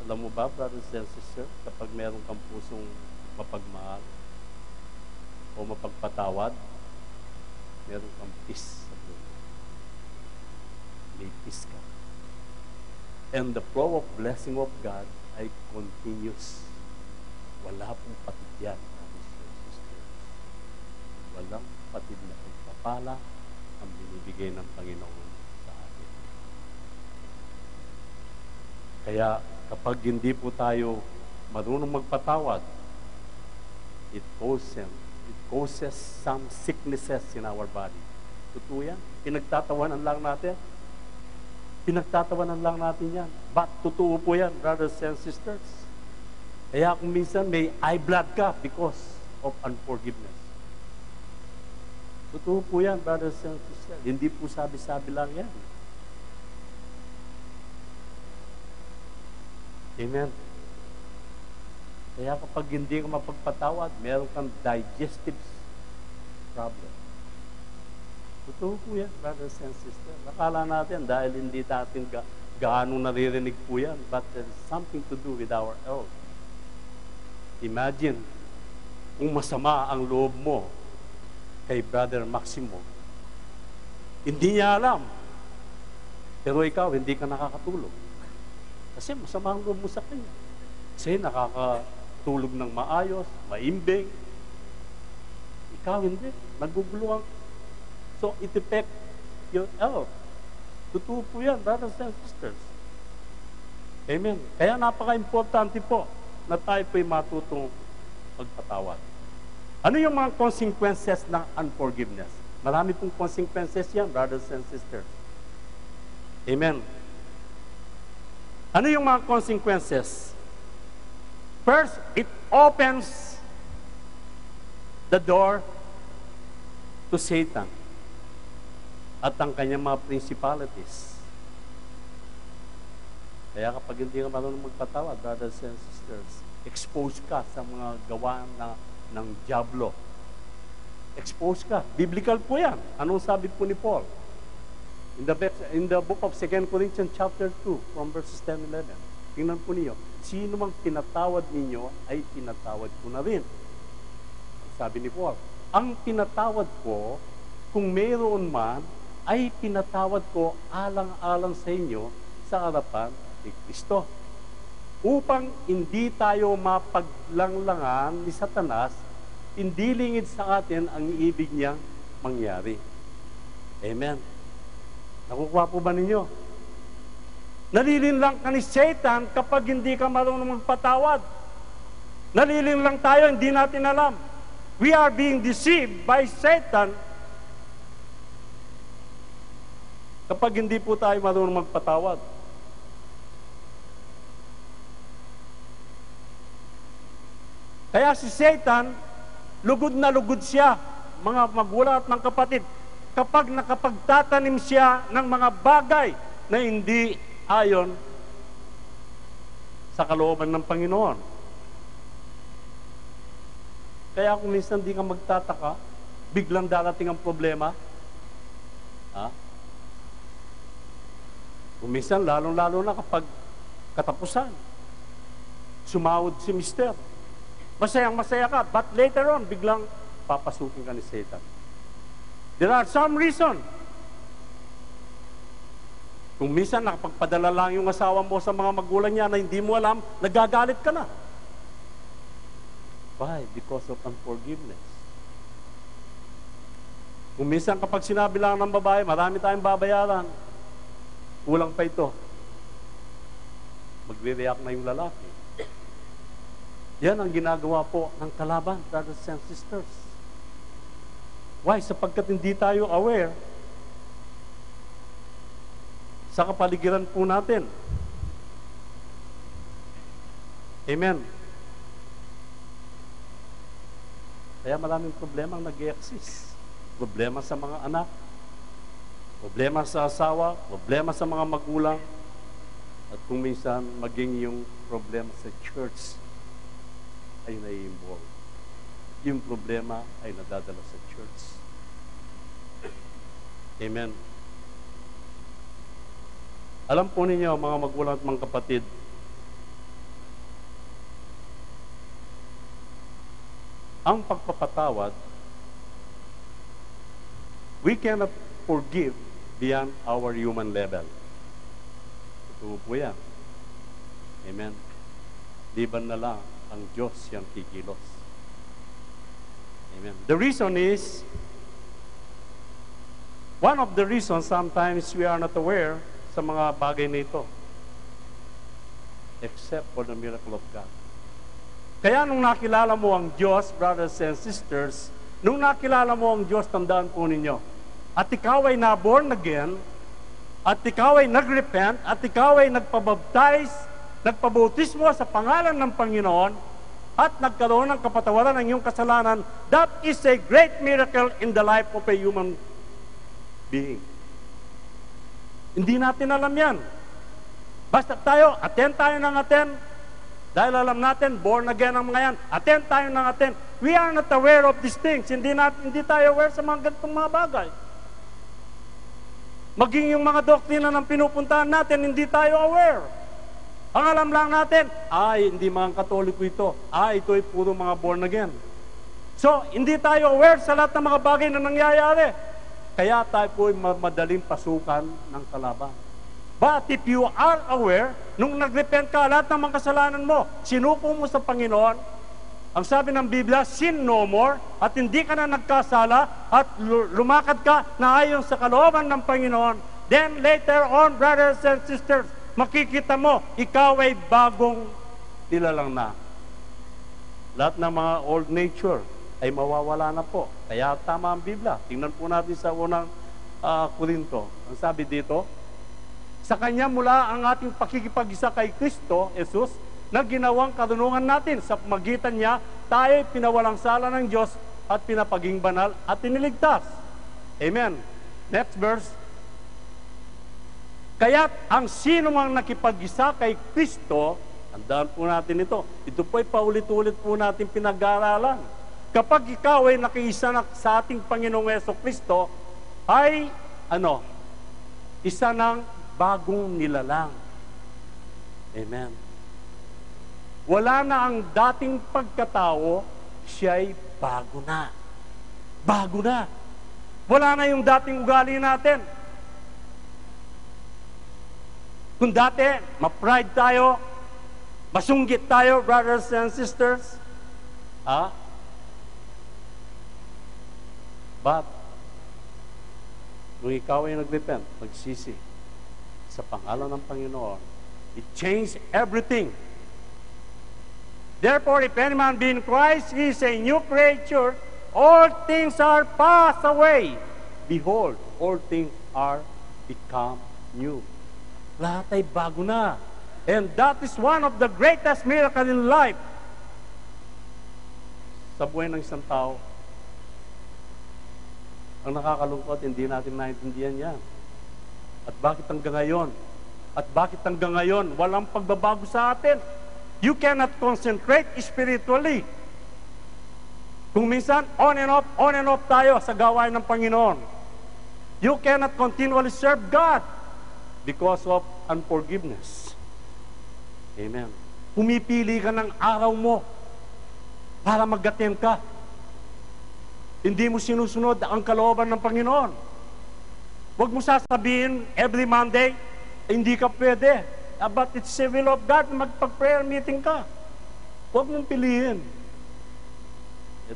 Alam mo ba, brothers and sisters, kapag meron kang pusong mapagmahal o mapagpatawad, meron kang peace sa buhay. May peace ka. And the flow of blessing of God ay continuous. Wala pong patidyan, brothers and sisters. walang patid na pagpapala ang binibigay ng Panginoon sa atin. Kaya kapag hindi po tayo marunong magpatawad, it causes some sicknesses in our body. Totoo yan. Pinagtatawanan lang natin. Pinagtatawanan lang natin yan. But totoo po yan, brothers and sisters. Kaya kung minsan may high blood ka because of unforgiveness. Totoo po yan, brothers and sisters. Hindi po sabi-sabi lang yan. Amen. Kaya kapag hindi ka mapagpatawad, meron kang digestive problem. Totoo po yan, brothers and sisters. Nakala natin dahil hindi natin gaano naririnig po yan, but there's something to do with our health. Imagine, kung masama ang loob mo kay Brother Maximo, hindi niya alam. Pero ikaw, hindi ka nakakatulog. Kasi masama ang loob mo sa kanya. Kasi nakakatulog ng maayos, maimbing. Ikaw hindi. Naguguluhan. So, it affects your health. Totoo po yan, brothers and sisters. Amen. Kaya napaka-importante po na tayo po'y matutong magpatawad. Ano yung mga consequences ng unforgiveness? Marami pong consequences yan, brothers and sisters. Amen. Ano yung mga consequences? First, it opens the door to Satan at ang kanyang mga principalities. Kaya kapag hindi ka marunong magpatawad, brothers and sisters, expose ka sa mga gawa ng diablo. Expose ka. Biblical po yan. Anong sabi po ni Paul? In the book of 2 Corinthians chapter 2, from verses 10 and 11. Tingnan po niyo, sino mang tinatawad ninyo, ay tinatawad ko na rin. Sabi ni Paul, ang tinatawad ko, kung mayroon man, ay tinatawad ko alang-alang sa inyo sa harapan ni Kristo. Upang hindi tayo mapaglanglangan ni Satanas, hindi lingid sa atin ang ibig niyang mangyari. Amen. Nakukuha po ba ninyo? Nalilinlang ka ni Satan kapag hindi ka marunong magpatawad. Nalilinlang tayo, hindi natin alam. We are being deceived by Satan kapag hindi po tayo marunong magpatawad. Kaya si Satan, lugod na lugod siya, mga magulang at mga kapatid, kapag nakapagtatanim siya ng mga bagay na hindi ayon sa kalooban ng Panginoon. Kaya kung minsan di ka magtataka, biglang darating ang problema. Ha? Kung minsan, lalong-lalo na kapag katapusan, sumahod si Mister. Masayang-masaya ka, but later on, biglang papasukin ka ni Satan. There are some reason. Kung minsan nakapagpadala lang yung asawa mo sa mga magulang niya na hindi mo alam, nagagalit ka na. Why? Because of unforgiveness. Kung minsan kapag sinabi lang ng babae, marami tayong babayaran, kulang pa ito. Magre-react na yung lalaki. Yan ang ginagawa po ng kalaban, brothers and sisters. Why? Sapagkat hindi tayo aware sa kapaligiran po natin. Amen. Kaya maraming problema ang nag-i-exist. Problema sa mga anak, problema sa asawa, problema sa mga magulang, at kung minsan maging yung problema sa church ay nai-involve. Yung problema ay nadadala sa church. Amen. Alam po ninyo, mga magulang at mga kapatid, ang pagpapatawad, we cannot forgive beyond our human level. Totoo po yan. Amen. Liban na lang ang Diyos yang kikilos. Amen. The reason is, one of the reasons sometimes we are not aware sa mga bagay na ito, except for the miracle of God. Kaya nung nakilala mo ang Diyos, brothers and sisters, nung nakilala mo ang Diyos, tandaan po ninyo, at ikaw ay na-born again, at ikaw ay nag-repent, at ikaw ay nagpabaptize, nagpabautismo sa pangalan ng Panginoon, at nagkaroon ng kapatawaran ng iyong kasalanan, that is a great miracle in the life of a human being. Hindi natin alam yan. Basta tayo, attend tayo ng attend, dahil alam natin, born again ang mga yan, attend tayo ng attend. We are not aware of these things. Hindi tayo aware sa mga ganitong mga bagay. Maging yung mga doktrina ng pinupuntahan natin, hindi tayo aware. Ang alam lang natin, hindi mga Katoliko ito. Ito ay puro mga born again. So, hindi tayo aware sa lahat ng mga bagay na nangyayari. Kaya tayo po ay madaling pasukan ng kalaban. But if you are aware, nung nag-repent ka, lahat ng mga kasalanan mo, sinuko mo sa Panginoon, ang sabi ng Biblia, sin no more, at hindi ka na nagkasala, at lumakad ka na ayon sa kalooban ng Panginoon, then later on, brothers and sisters, makikita mo, ikaw ay bagong nilalang na. Lahat ng mga old nature ay mawawala na po. Kaya tama ang Biblia. Tingnan po natin sa unang Korinto. Ang sabi dito, sa Kanya mula ang ating pakikipag-isa kay Kristo, Jesus, na ginawang karunungan natin. Sa magitan niya, tayo pinawalang sala ng Diyos at pinapaging banal at iniligtas. Amen. Next verse. Kaya't ang sino mang nakipag-isa kay Kristo, tandaan po natin ito. Ito po ay paulit-ulit po natin pinag-aaralan. Kapag ikaw ay nakiisa na sa ating Panginoong Jesucristo, ay, isa ng bagong nilalang. Amen. Wala na ang dating pagkatao, siya'y bago na. Bago na. Wala na yung dating ugali natin. Kung dati, ma-pride tayo, masunggit tayo, brothers and sisters, but, kung ikaw ay nag-repent, nagsisi, sa pangalan ng Panginoon, it changed everything. Therefore, if any man be in Christ, he is a new creature. All things are passed away. Behold, all things are become new. Lahat ay bago na. And that is one of the greatest miracles in life. Sa buhay ng isang tao, ang nakakalungkot, hindi natin naintindihan yan. At bakit hanggang ngayon? At bakit hanggang ngayon walang pagbabago sa atin? You cannot concentrate spiritually. Kung minsan, on and off tayo sa gawain ng Panginoon. You cannot continually serve God because of unforgiveness. Amen. Pumipili ka ng araw mo para mag-attend ka. Hindi mo sinusunod ang kalooban ng Panginoon. Huwag mo sasabihin every Monday, hindi ka pwede. But it's the will of God na magpag-prayer meeting ka. Huwag mong piliin.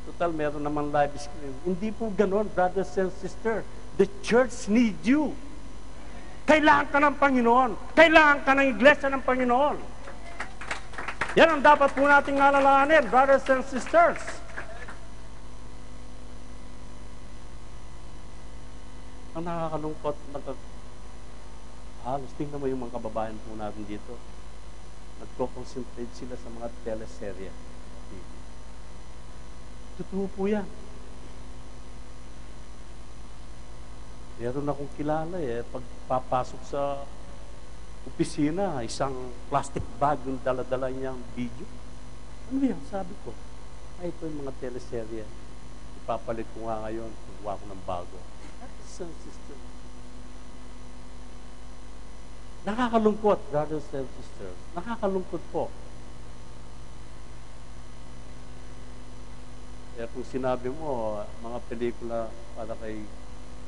Total, meron naman live stream. Hindi po ganon, brothers and sisters. The church needs you. Kailangan ka ng Panginoon. Kailangan ka ng iglesia ng Panginoon. Yan ang dapat po nating alalahanin, brothers and sisters. Ang nakakalungkot, halos tingnan mo yung mga kababayan po natin dito. Nagko-concentrate sila sa mga teleserye. Totoo po yan. Meron akong kilala pagpapasok sa opisina, isang plastic bag yung dala-dala niyang video. Ano yan? Sabi ko, ito yung mga teleserye. Ipapalit ko nga ngayon, kuha ko ng bago. Sister. Nakakalungkot, brothers and sisters. Nakakalungkot po. Kaya kung sinabi mo, mga pelikula para kay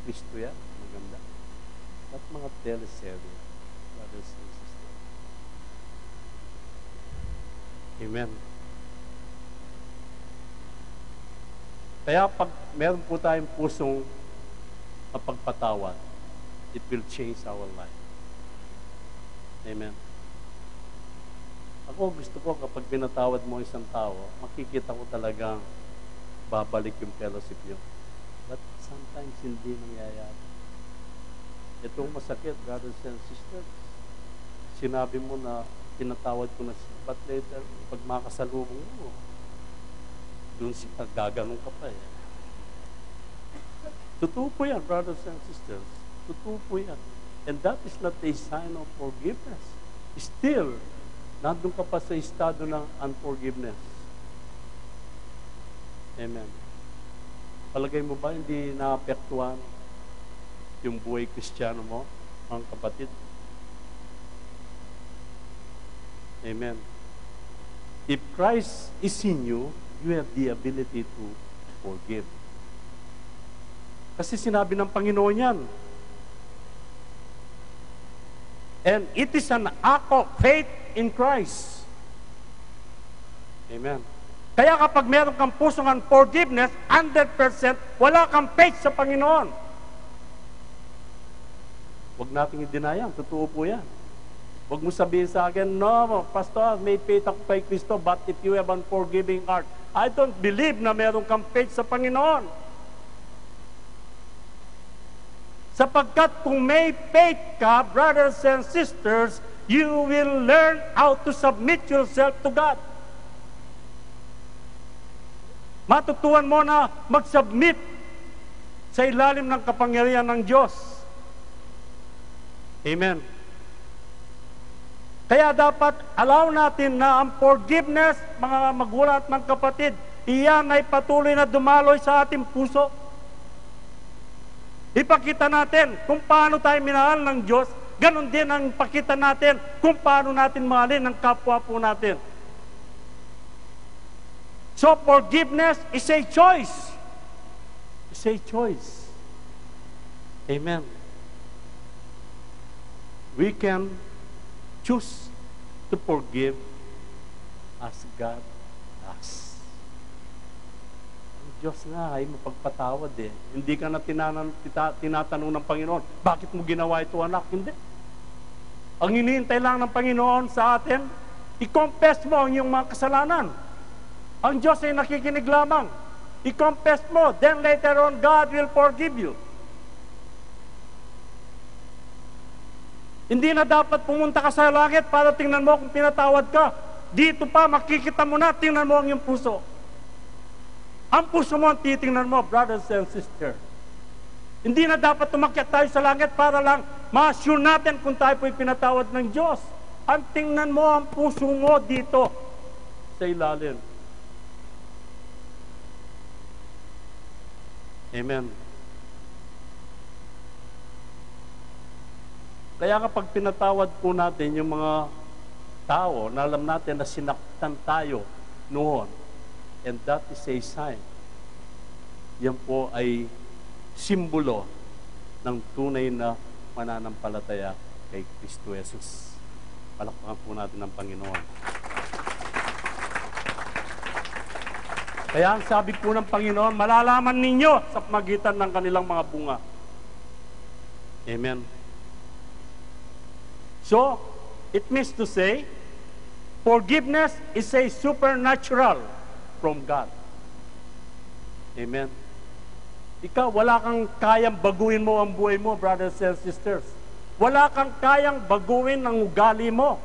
Kristo yan, maganda. At mga teleserye, brothers and sisters. Amen. Kaya pag meron po tayong pusong mapagpatawad, it will change our life. Amen. Ako gusto ko kapag pinatawad mo isang tao, makikita ko talagang babalik yung fellowship nyo. But sometimes hindi nangyayari. Itong masakit, brothers and sisters. Sinabi mo na pinatawad ko na siya, but later, pag makasalubong mo, doon siya, gaganong ka pa eh. Totoo po yan, brothers and sisters. Totoo po yan. And that is not a sign of forgiveness. Still, nandun ka pa sa estado ng unforgiveness. Amen. Palagay mo ba hindi naapektuhan yung buhay Kristiyano mo, mga kapatid? Amen. If Christ is in you, you have the ability to forgive. Kasi sinabi ng Panginoon yan. And it is an act of faith in Christ. Amen. Kaya kapag meron kang pusong unforgiveness, 100% wala kang faith sa Panginoon. Huwag nating i-deny yan. Totoo po yan. Huwag mo sabihin sa akin, no, Pastor, may faith ako kay Kristo, but if you have unforgiving heart, I don't believe na meron kang faith sa Panginoon. Sapagkat kung may faith ka, brothers and sisters, you will learn how to submit yourself to God. Matutuhan mo na mag-submit sa ilalim ng kapangyarihan ng Diyos. Amen. Kaya dapat allow natin na ang forgiveness, mga magulang at mga kapatid, iyan ay patuloy na dumaloy sa ating puso. Ipakita natin kung paano tayo minahal ng Diyos, ganon din ang ipakita natin kung paano natin mahalin ang kapwa po natin. So forgiveness is a choice. It's a choice. Amen. We can choose to forgive as God asks. Diyos nga ay mapagpatawad eh. Hindi ka na tinatanong ng Panginoon, bakit mo ginawa ito, anak? Hindi. Ang hinihintay lang ng Panginoon sa atin, i-confess mo ang iyong mga kasalanan. Ang Diyos ay nakikinig lamang. I-confess mo, then later on, God will forgive you. Hindi na dapat pumunta ka sa langit para tingnan mo kung pinatawad ka. Dito pa, makikita mo na, tingnan mo ang iyong puso. Ang puso mo ang titingnan mo, brothers and sisters. Hindi na dapat tumakyat tayo sa langit para lang ma-assure natin kung tayo po'y pinatawad ng Diyos. Ang tingnan mo ang puso mo dito sa ilalim. Amen. Kaya kapag pinatawad po natin yung mga tao na alam natin na sinaktan tayo noon, and that is a sign. Yan po ay simbolo ng tunay na mananampalataya kay Kristo Jesus. Palakpakan po natin ng Panginoon. Kaya ang sabi po ng Panginoon, malalaman ninyo sa pamagitan ng kanilang mga bunga. Amen. So, it means to say, forgiveness is a supernatural from God. Amen. Ikaw, wala kang kayang baguhin mo ang buhay mo, brothers and sisters. Wala kang kayang baguhin ang ugali mo.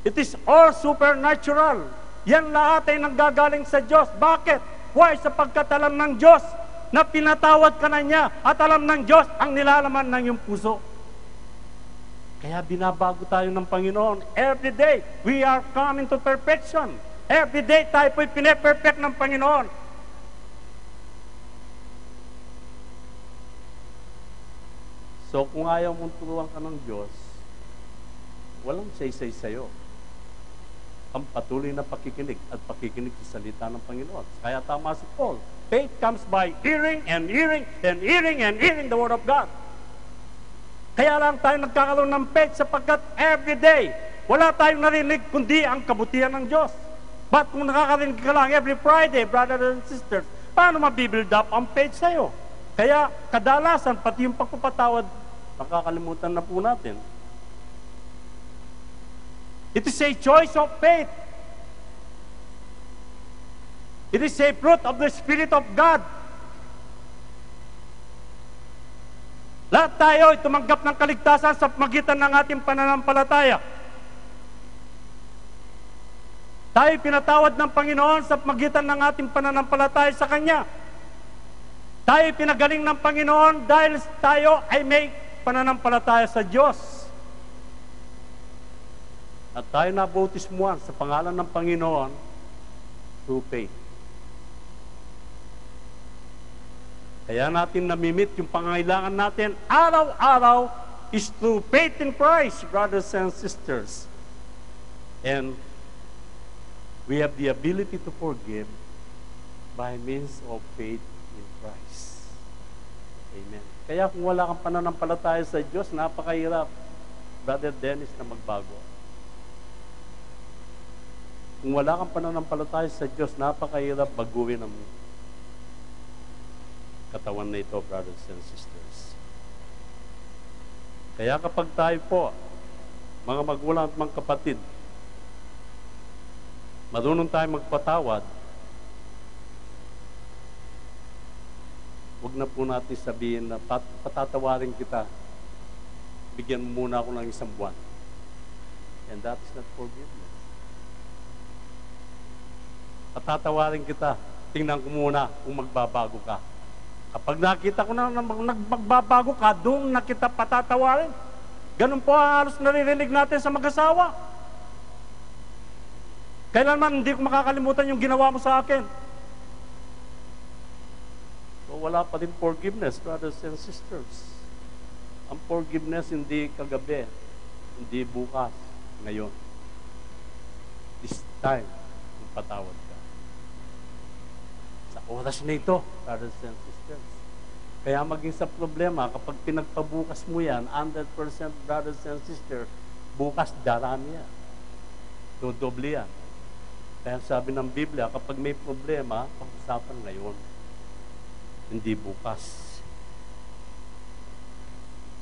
It is all supernatural. Yan lahat ay nanggagaling sa Diyos. Bakit? Why? Sapagkat alam ng Diyos na pinatawad ka na niya at alam ng Diyos ang nilalaman ng iyong puso. Kaya binabago tayo ng Panginoon. Every day, we are coming to perfection. Every day, tayo po'y pine-perfect ng Panginoon. So, kung ayaw mong turuan ka ng Diyos, walang say-say sa'yo. Ang patuloy na pakikinig at pakikinig sa salita ng Panginoon. Kaya tama si Paul. Faith comes by hearing and hearing and hearing and hearing the Word of God. Kaya lang tayo nagkakaroon ng faith sapagkat every day, wala tayong narinig kundi ang kabutihan ng Diyos. But kung nakakarinig ka lang every Friday, brothers and sisters, paano mabibuild up ang faith sa'yo? Kaya kadalasan, pati yung pagpapatawad, nakakalimutan na po natin. It is a choice of faith. It is a fruit of the Spirit of God. Lahat tayo ay tumanggap ng kaligtasan sa magitan ng ating pananampalataya. Tayo pinatawad ng Panginoon sa magitan ng ating pananampalataya sa Kanya. Tayo pinagaling ng Panginoon dahil tayo ay may pananampalataya sa Diyos. At tayo nabautismuhan sa pangalan ng Panginoon through faith. Kaya natin namimit yung pangangailangan natin araw-araw is through faith in Christ, brothers and sisters. And we have the ability to forgive by means of faith in Christ. Amen. Kaya kung wala kang pananampalataya sa Diyos, napakahirap, Brother Dennis, na magbago. Kung wala kang pananampalataya sa Diyos, napakahirap baguhin ang katawan na ito, brothers and sisters. Kaya kapag tayo po, mga magulang at mga kapatid, marunong tayo magpatawad, huwag na po natin sabihin na patatawarin kita, bigyan mo muna ako ng isang buwan. And that is not forgiveness. Patatawarin kita, tingnan ko muna kung magbabago ka. Kapag nakita ko na magbabago ka, doon na kita patatawarin. Ganun po halos naririnig natin sa mag-asawa. Kailanman hindi ko makakalimutan yung ginawa mo sa akin. So wala pa din forgiveness, brothers and sisters. Ang forgiveness hindi kagabi, hindi bukas, ngayon. This time, patawad ka. Sa oras na ito, brothers and sisters. Kaya maging sa problema, kapag pinagpabukas mo yan, 100% brothers and sisters, bukas darami yan. Dodoble yan. Kaya sabi ng Biblia, kapag may problema, pag-usapan ngayon. Hindi bukas.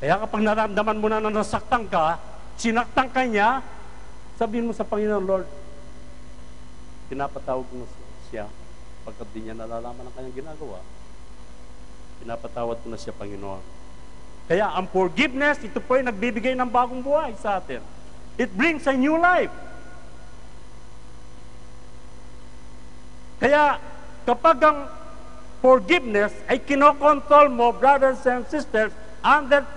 Kaya kapag naramdaman mo na nasaktan ka, sinaktan ka niya, sabihin mo sa Panginoon, Lord, pinapatawag mo siya, pagkat di niya nalalaman ang kanyang ginagawa, pinapatawad ko na siya, Panginoon. Kaya ang forgiveness, ito po ay nagbibigay ng bagong buhay sa atin. It brings a new life. Kaya kapag ang forgiveness ay kinokontrol mo, brothers and sisters, 100%,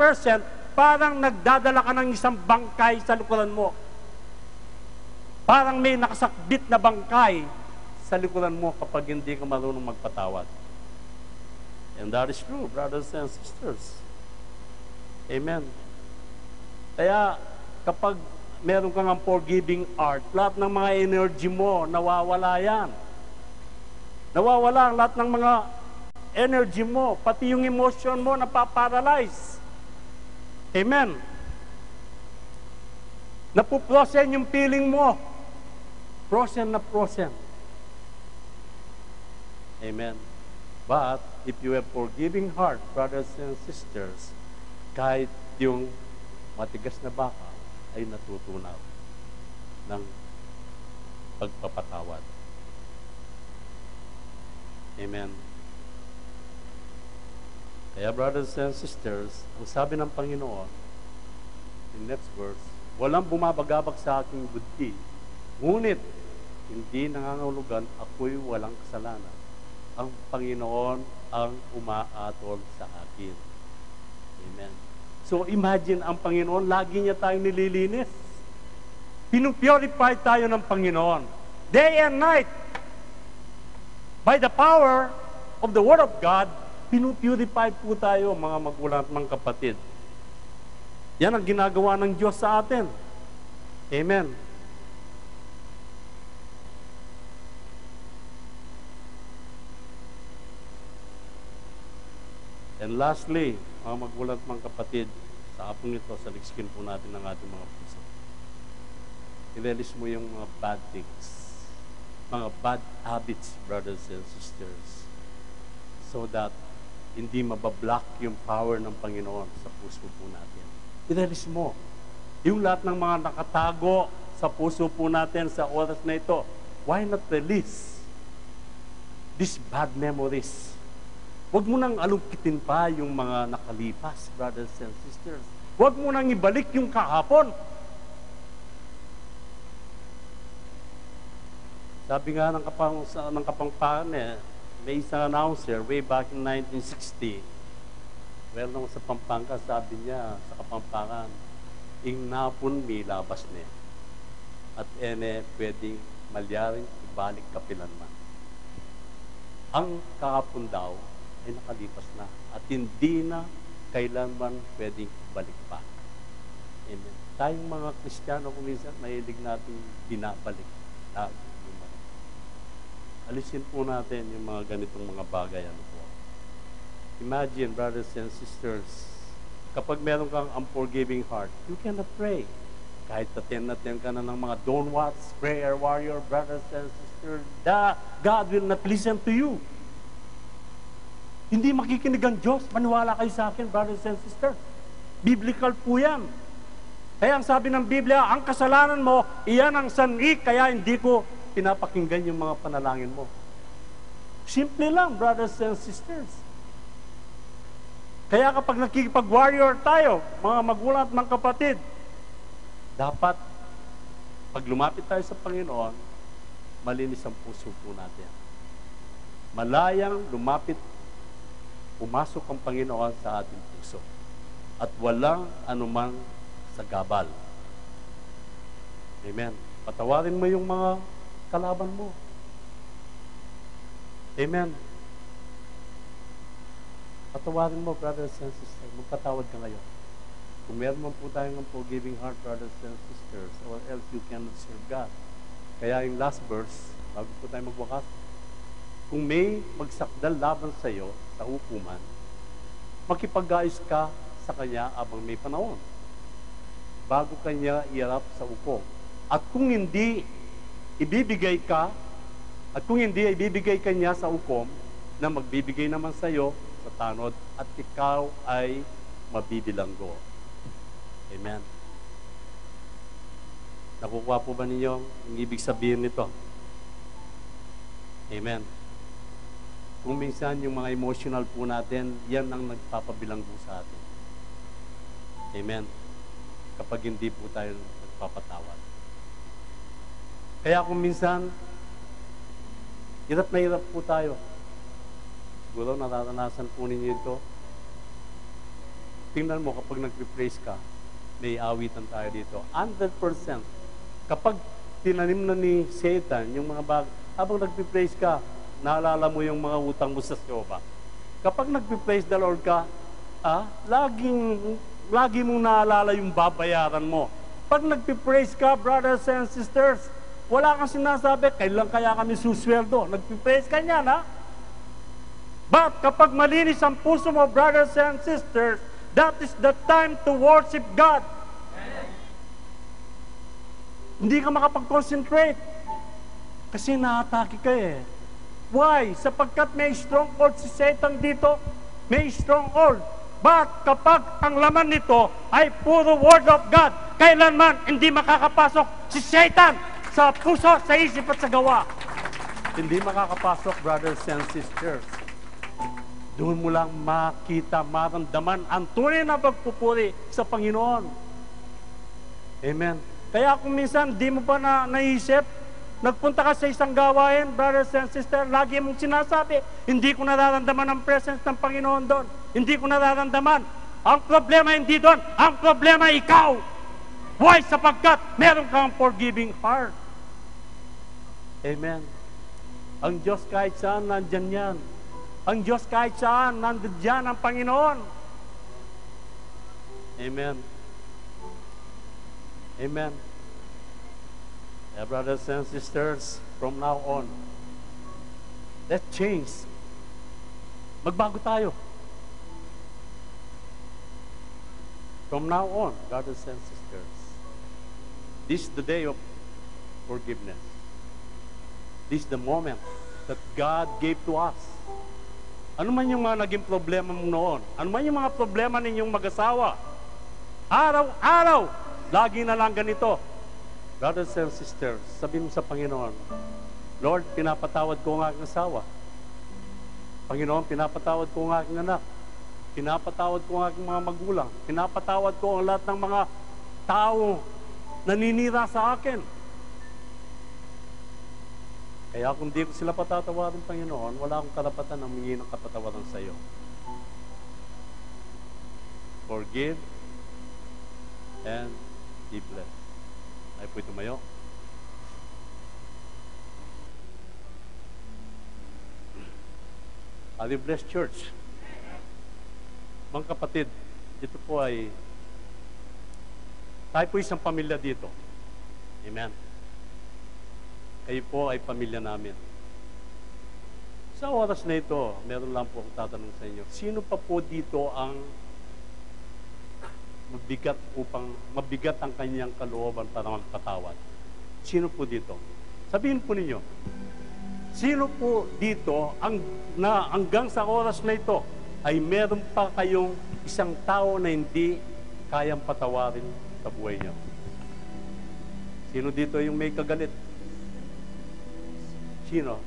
parang nagdadala ka ng isang bangkay sa likuran mo. Parang may nakasakbit na bangkay sa likuran mo kapag hindi ka marunong magpatawad. And that is true, brothers and sisters. Amen. Kaya, kapag meron kang ang forgiving art, lahat ng mga energy mo, nawawala yan. Nawawala lahat ng mga energy mo, pati yung emotion mo, napaparalyze. Amen. Napuprosen yung feeling mo. Prosen na prosen. Amen. But, if you have forgiving heart, brothers and sisters, kahit yung matigas na baka ay natutunaw ng pagpapatawad. Amen. Kaya, brothers and sisters, ang sabi ng Panginoon, in next verse, walang bumabagabag sa aking buti, ngunit hindi nangangahulugan ako'y walang kasalanan. Ang Panginoon ang umaatol sa akin. Amen. So imagine, ang Panginoon, lagi niya tayong nililinis. Pinupurify tayo ng Panginoon. Day and night. By the power of the Word of God, pinupurify po tayo, mga magulang at mga kapatid. Yan ang ginagawa ng Diyos sa atin. Amen. And lastly, mga magulang at mga kapatid, sa apong ito, salikskin po natin ang ating mga puso. I-release mo yung mga bad things, mga bad habits, brothers and sisters. so that hindi mabablock yung power ng Panginoon sa puso po natin. I-release mo. Yung lahat ng mga nakatago sa puso po natin sa oras na ito, why not release these bad memories? Huwag mo nang alungkitin pa yung mga nakalipas, brothers and sisters. Huwag mo nang ibalik yung kahapon. Sabi nga ng Kapampangan, may isang announcer way back in 1960. Well, nung sa Pampanga, sabi niya sa Kapampangan, ing napon may labas niya. At pwedeng malyaring ibalik kapilanman. Ang kahapon daw ay nakalipas na at hindi na kailanman pwedeng balik pa. Amen. Tayong mga Kristiyano kung minsan mahilig natin binabalik. Alisin po natin yung mga ganitong mga bagay. Ano po. Imagine, brothers and sisters, kapag meron kang unforgiving heart, you cannot pray. Kahit attend ka na ng mga don't watch, prayer warrior, brothers and sisters, God will not listen to you. Hindi makikinig ang Diyos. Maniwala kayo sa akin, brothers and sisters. Biblical po yan. Kaya ang sabi ng Biblia, ang kasalanan mo, iyan ang sanhi, kaya hindi ko pinapakinggan yung mga panalangin mo. Simple lang, brothers and sisters. Kaya kapag nakikipag-warrior tayo, mga magulang at mga kapatid, dapat, pag lumapit tayo sa Panginoon, malinis ang puso po natin. Malayang lumapit, pumasok ang Panginoon sa ating puso. At walang anumang sagabal. Amen. Patawarin mo yung mga kalaban mo. Amen. Patawarin mo, brothers and sisters. Magpatawad ka ngayon. Kung meron man po tayong forgiving heart, brothers and sisters, or else you cannot serve God. Kaya yung last verse, bago po tayo magwakas, kung may magsakdal laban sa iyo sa hukuman, makipag-ayos ka sa kanya abang may panahon, bago kanya iharap sa hukom. At kung hindi ibibigay ka, at kung hindi ibibigay kanya sa hukom, na magbibigay naman sa iyo sa tanod, at ikaw ay mabibilanggo. Amen. Nakukuha po ba ninyo ang ibig sabihin nito? Amen. Kung minsan yung mga emotional po natin, yan ang nagpapabilanggo sa atin. Amen. Kapag hindi po tayo nagpapatawad. Kaya kung minsan, hirap na hirap po tayo. Siguro nararanasan po ninyo ito. Tingnan mo kapag nag-praise ka, may awitan tayo dito. 100%. Kapag tinanim na ni Satan yung mga bagay, habang nag-praise ka, naalala mo yung mga utang mo sa Jehovah. Kapag nag-praise the Lord ka, lagi mong naalala yung babayaran mo. Pag nag-praise ka, brothers and sisters, wala kang sinasabi, kailan kaya kami susweldo? Nag-praise ka niyan, ha? But kapag malinis ang puso mo, brothers and sisters, that is the time to worship God. Hindi ka makapag-concentrate. Kasi naatake ka eh. Why? Sapagkat may stronghold si Satan dito. May stronghold. But kapag ang laman nito ay puro word of God, kailanman hindi makakapasok si Satan sa puso, sa isip at sa gawa. Hindi makakapasok, brothers and sisters. Doon mo lang makita, maramdaman ang tunay na pagpupuri sa Panginoon. Amen. Kaya kung minsan di mo pa naisip, nagpunta ka sa isang gawain, brothers and sisters, lagi mong sinasabi, hindi ko nararamdaman ang presence ng Panginoon doon. Hindi ko nararamdaman. Ang problema hindi doon, ang problema ikaw. Why? Sapagkat meron kang forgiving heart. Amen. Ang Diyos kahit saan, nandyan yan. Ang Diyos kahit saan, nandyan ang Panginoon. Amen. Amen. Yeah, brothers and sisters, from now on, let's change. Magbago tayo. From now on, brothers and sisters, this is the day of forgiveness. This is the moment that God gave to us. Ano man yung mga naging problema mo noon, ano man yung mga problema ninyong mag-asawa, araw-araw, lagi na lang ganito. Brothers and sisters, sabihin mo sa Panginoon, Lord, pinapatawad ko ang aking asawa. Panginoon, pinapatawad ko ang aking anak. Pinapatawad ko ang aking mga magulang. Pinapatawad ko ang lahat ng mga tao naninira sa akin. Kaya kung di ko sila patatawarin, Panginoon, wala akong karapatan na humingi ng kapatawaran sa iyo. Forgive and be blessed. Ay po tumayo. Are you blessed, church? Mga kapatid, ito po ay tayo po isang pamilya dito. Amen. Kayo po ay pamilya namin. Sa oras na ito, meron lang po akong tatanong sa inyo. Sino pa po dito ang mabigat ang kanyang kalooban para magpatawad? Sino po dito? Sabihin po ninyo. Sino po dito na hanggang sa oras na ito ay meron pa kayong isang tao na hindi kayang patawarin sa buhay niyo? Sino dito yung may kagalit? Sino?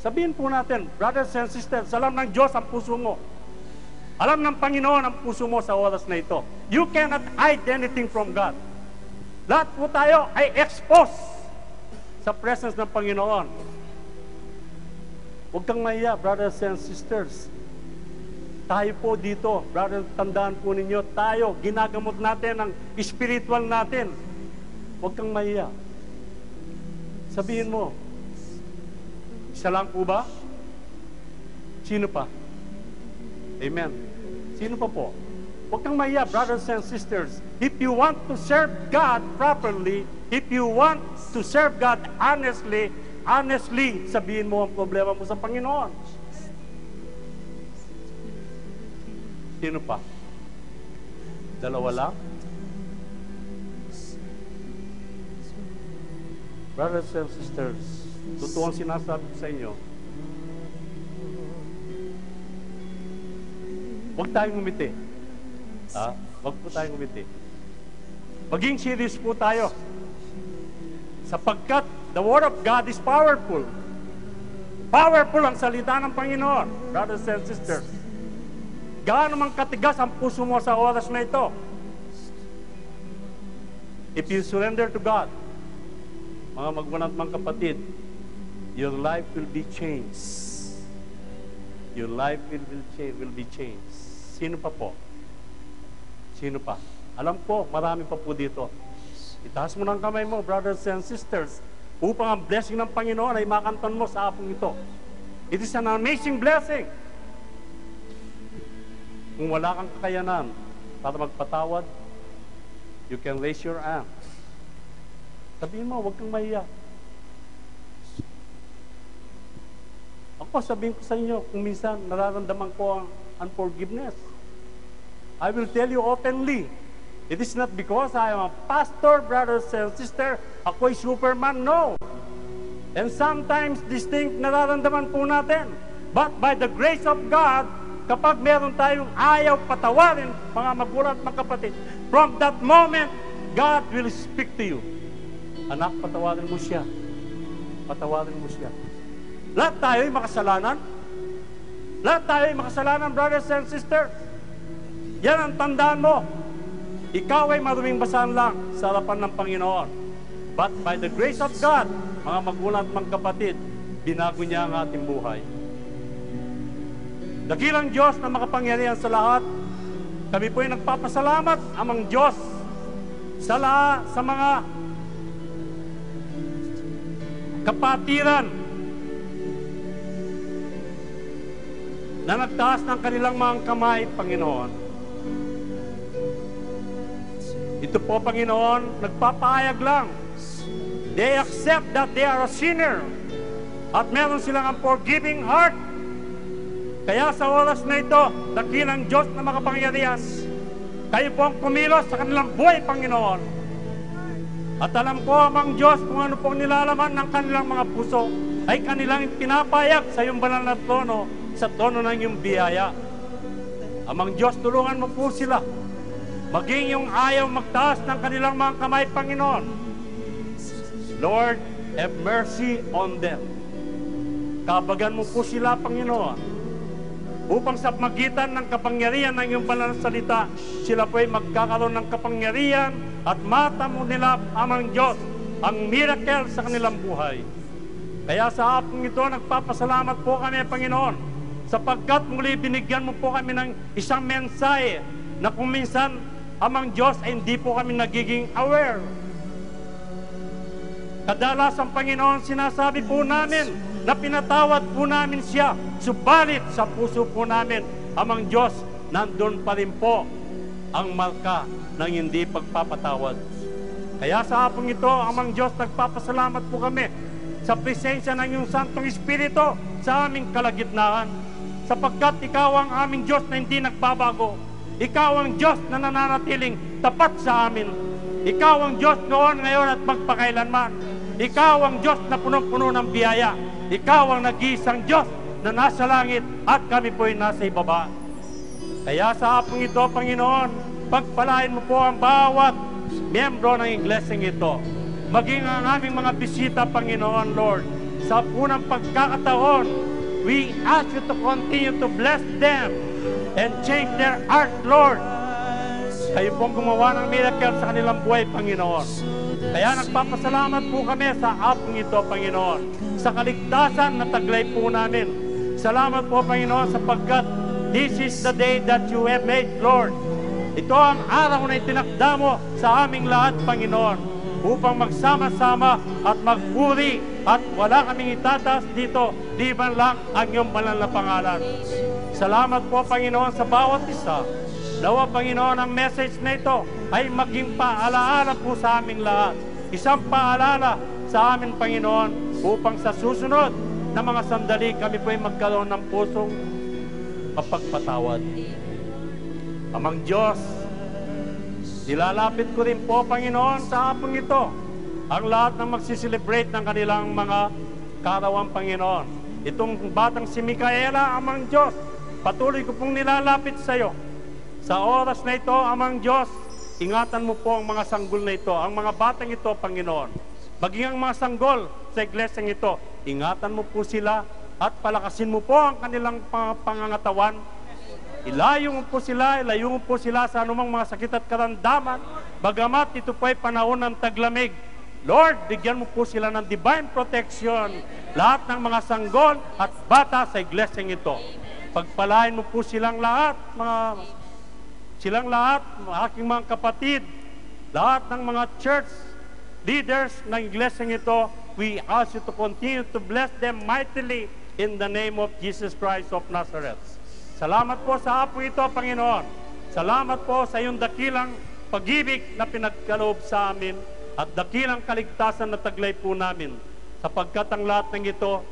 Sabihin po natin, brothers and sisters, alam ng Diyos ang puso mo. Alam ng Panginoon ang puso mo sa oras na ito. You cannot hide anything from God. Lahat po tayo ay exposed sa presence ng Panginoon. Huwag kang mahiya, brothers and sisters. Tayo po dito, brothers, tandaan po ninyo, tayo, ginagamot natin ang spiritual natin. Huwag kang mahiya. Sabihin mo, isa lang po ba? Sino pa? Amen. Sino pa po? Huwag kang mahiya, brothers and sisters. If you want to serve God properly, if you want to serve God honestly, sabihin mo ang problema mo sa Panginoon. Sino pa? Dalawa lang? Brothers and sisters, totoo ang sinasabi ko sa inyo. Huwag tayong umiti. Huwag po tayong umiti. Maging serious po tayo. Sapagkat the Word of God is powerful. Powerful ang salita ng Panginoon, brothers and sisters. Gaano mang katigas ang puso mo sa oras na ito? If you surrender to God, mga magulang at mga kapatid, your life will be changed. Your life will be changed. Sino pa po? Sino pa? Alam ko, marami pa po dito. Itaas mo ng kamay mo, brothers and sisters, upang ang blessing ng Panginoon ay makanton mo sa apong ito. It is an amazing blessing. Kung wala kang kakayanan para magpatawad, you can raise your hand. Sabihin mo, huwag kang mahiya. Ako, sabihin ko sa inyo, kung minsan nararamdaman ko ang unforgiveness, I will tell you openly, it is not because I am a pastor, brothers and sisters, ako'y Superman, no. And sometimes these things nararamdaman po natin. But by the grace of God, kapag meron tayong ayaw patawarin, mga magulang at mga kapatid, from that moment, God will speak to you. Anak, patawarin mo siya. Patawarin mo siya. Lahat tayo ay makasalanan. Lahat tayo ay makasalanan, brothers and sisters. Yan ang tandaan mo. Ikaw ay maruming basahan lang sa harapan ng Panginoon. But by the grace of God, mga magulang at mga kapatid, binago niya ang ating buhay. Dakilang Diyos na makapangyarihan sa lahat, kami po ay nagpapasalamat amang Diyos sa mga kapatiran na nagtaas ng kanilang mga kamay, Panginoon. Ito po, Panginoon, nagpapahayag lang. They accept that they are a sinner at meron silang unforgiving heart. Kaya sa oras na ito, dakilang Diyos na makapangyarihan, kayo po ang kumilos sa kanilang buhay, Panginoon. At alam ko, amang Diyos, kung ano pong nilalaman ng kanilang mga puso. ay kanilang pinapayag sa iyong banal na trono, sa trono ng iyong biyaya. Amang Diyos, tulungan mo po sila. Maging yung ayaw magtaas ng kanilang mga kamay, Panginoon. Lord, have mercy on them. Kabagan mo po sila, Panginoon, upang sa magitan ng kapangyarihan ng iyong banal na salita, sila po ay magkakaroon ng kapangyarihan at matamo nila, amang Diyos, ang miracle sa kanilang buhay. Kaya sa hapong ito, nagpapasalamat po kami, Panginoon, sapagkat muli binigyan mo po kami ng isang mensahe na kung minsan, amang Diyos, ay hindi po kami nagiging aware. Kadalasan, Panginoon, sinasabi po namin na pinatawad po namin siya, subalit sa puso po namin, amang Diyos, nandun pa rin po ang marka ng hindi pagpapatawad. Kaya sa hapong ito, amang Diyos, nagpapasalamat po kami sa presensya ng iyong Santong Espiritu sa aming kalagitnaan, sapagkat ikaw ang aming Diyos na hindi nagbabago. Ikaw ang Diyos na nananatiling tapat sa amin. Ikaw ang Diyos noon, ngayon at magpakailanman. Ikaw ang Diyos na punong-puno ng biyaya. Ikaw ang nag-iisang Diyos na nasa langit at kami po'y nasa ibaba. Kaya sa hapong ito, Panginoon, pagpalain mo po ang bawat miyembro ng igleseng ito. Maging ang aming mga bisita, Panginoon, Lord, sa punang pagkakataon, we ask you to continue to bless them and change their heart, Lord. Kayo pong gumawa ng miracle sa kanilang buhay, Panginoon. Kaya nagpapasalamat po kami sa hapong ito, Panginoon, sa kaligtasan na taglay po namin. Salamat po, Panginoon, sapagkat this is the day that you have made, Lord. Ito ang araw na itinakda mo sa aming lahat, Panginoon, upang magsama-sama at magpuri at wala kaming itataas dito, di man lang ang iyong banal na pangalan. Salamat po, Panginoon, sa bawat isa. Nawa, Panginoon, ang message na ito ay maging paalaala po sa aming lahat. Isang paalala sa amin, Panginoon, upang sa susunod na mga sandali kami po ay magkaroon ng pusong mapagpatawad. Amang Diyos, nilalapit ko rin po, Panginoon, sa hapong ito ang lahat ng magsiselebrate ng kanilang mga karawang, Panginoon. Itong batang si Micaela, amang Diyos, patuloy ko pong nilalapit sa iyo. Sa oras na ito, amang Diyos, ingatan mo po ang mga sanggol na ito, ang mga batang ito, Panginoon. Maging ang mga sanggol sa iglesyang ito, ingatan mo po sila at palakasin mo po ang kanilang pangangatawan. Ilayo mo po sila sa anumang mga sakit at karamdaman, bagamat ito po ay panahon ng taglamig. Lord, bigyan mo po sila ng divine protection, lahat ng mga sanggol at bata sa iglesyang ito. Pagpalain mo po silang lahat, aking mga kapatid, lahat ng mga church leaders ng iglesyang ito, we ask you to continue to bless them mightily in the name of Jesus Christ of Nazareth. Salamat po sa hapon ito, Panginoon. Salamat po sa iyong dakilang pag-ibig na pinagkaloob sa amin at dakilang kaligtasan na taglay po namin. Sapagkat ang lahat ng ito,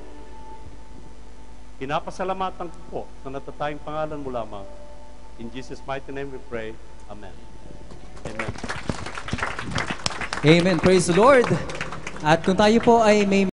pinapasalamatan ko po sa natatayang pangalan mo lamang. In Jesus' mighty name we pray. Amen. Amen. Amen. Praise the Lord. At kung tayo po ay may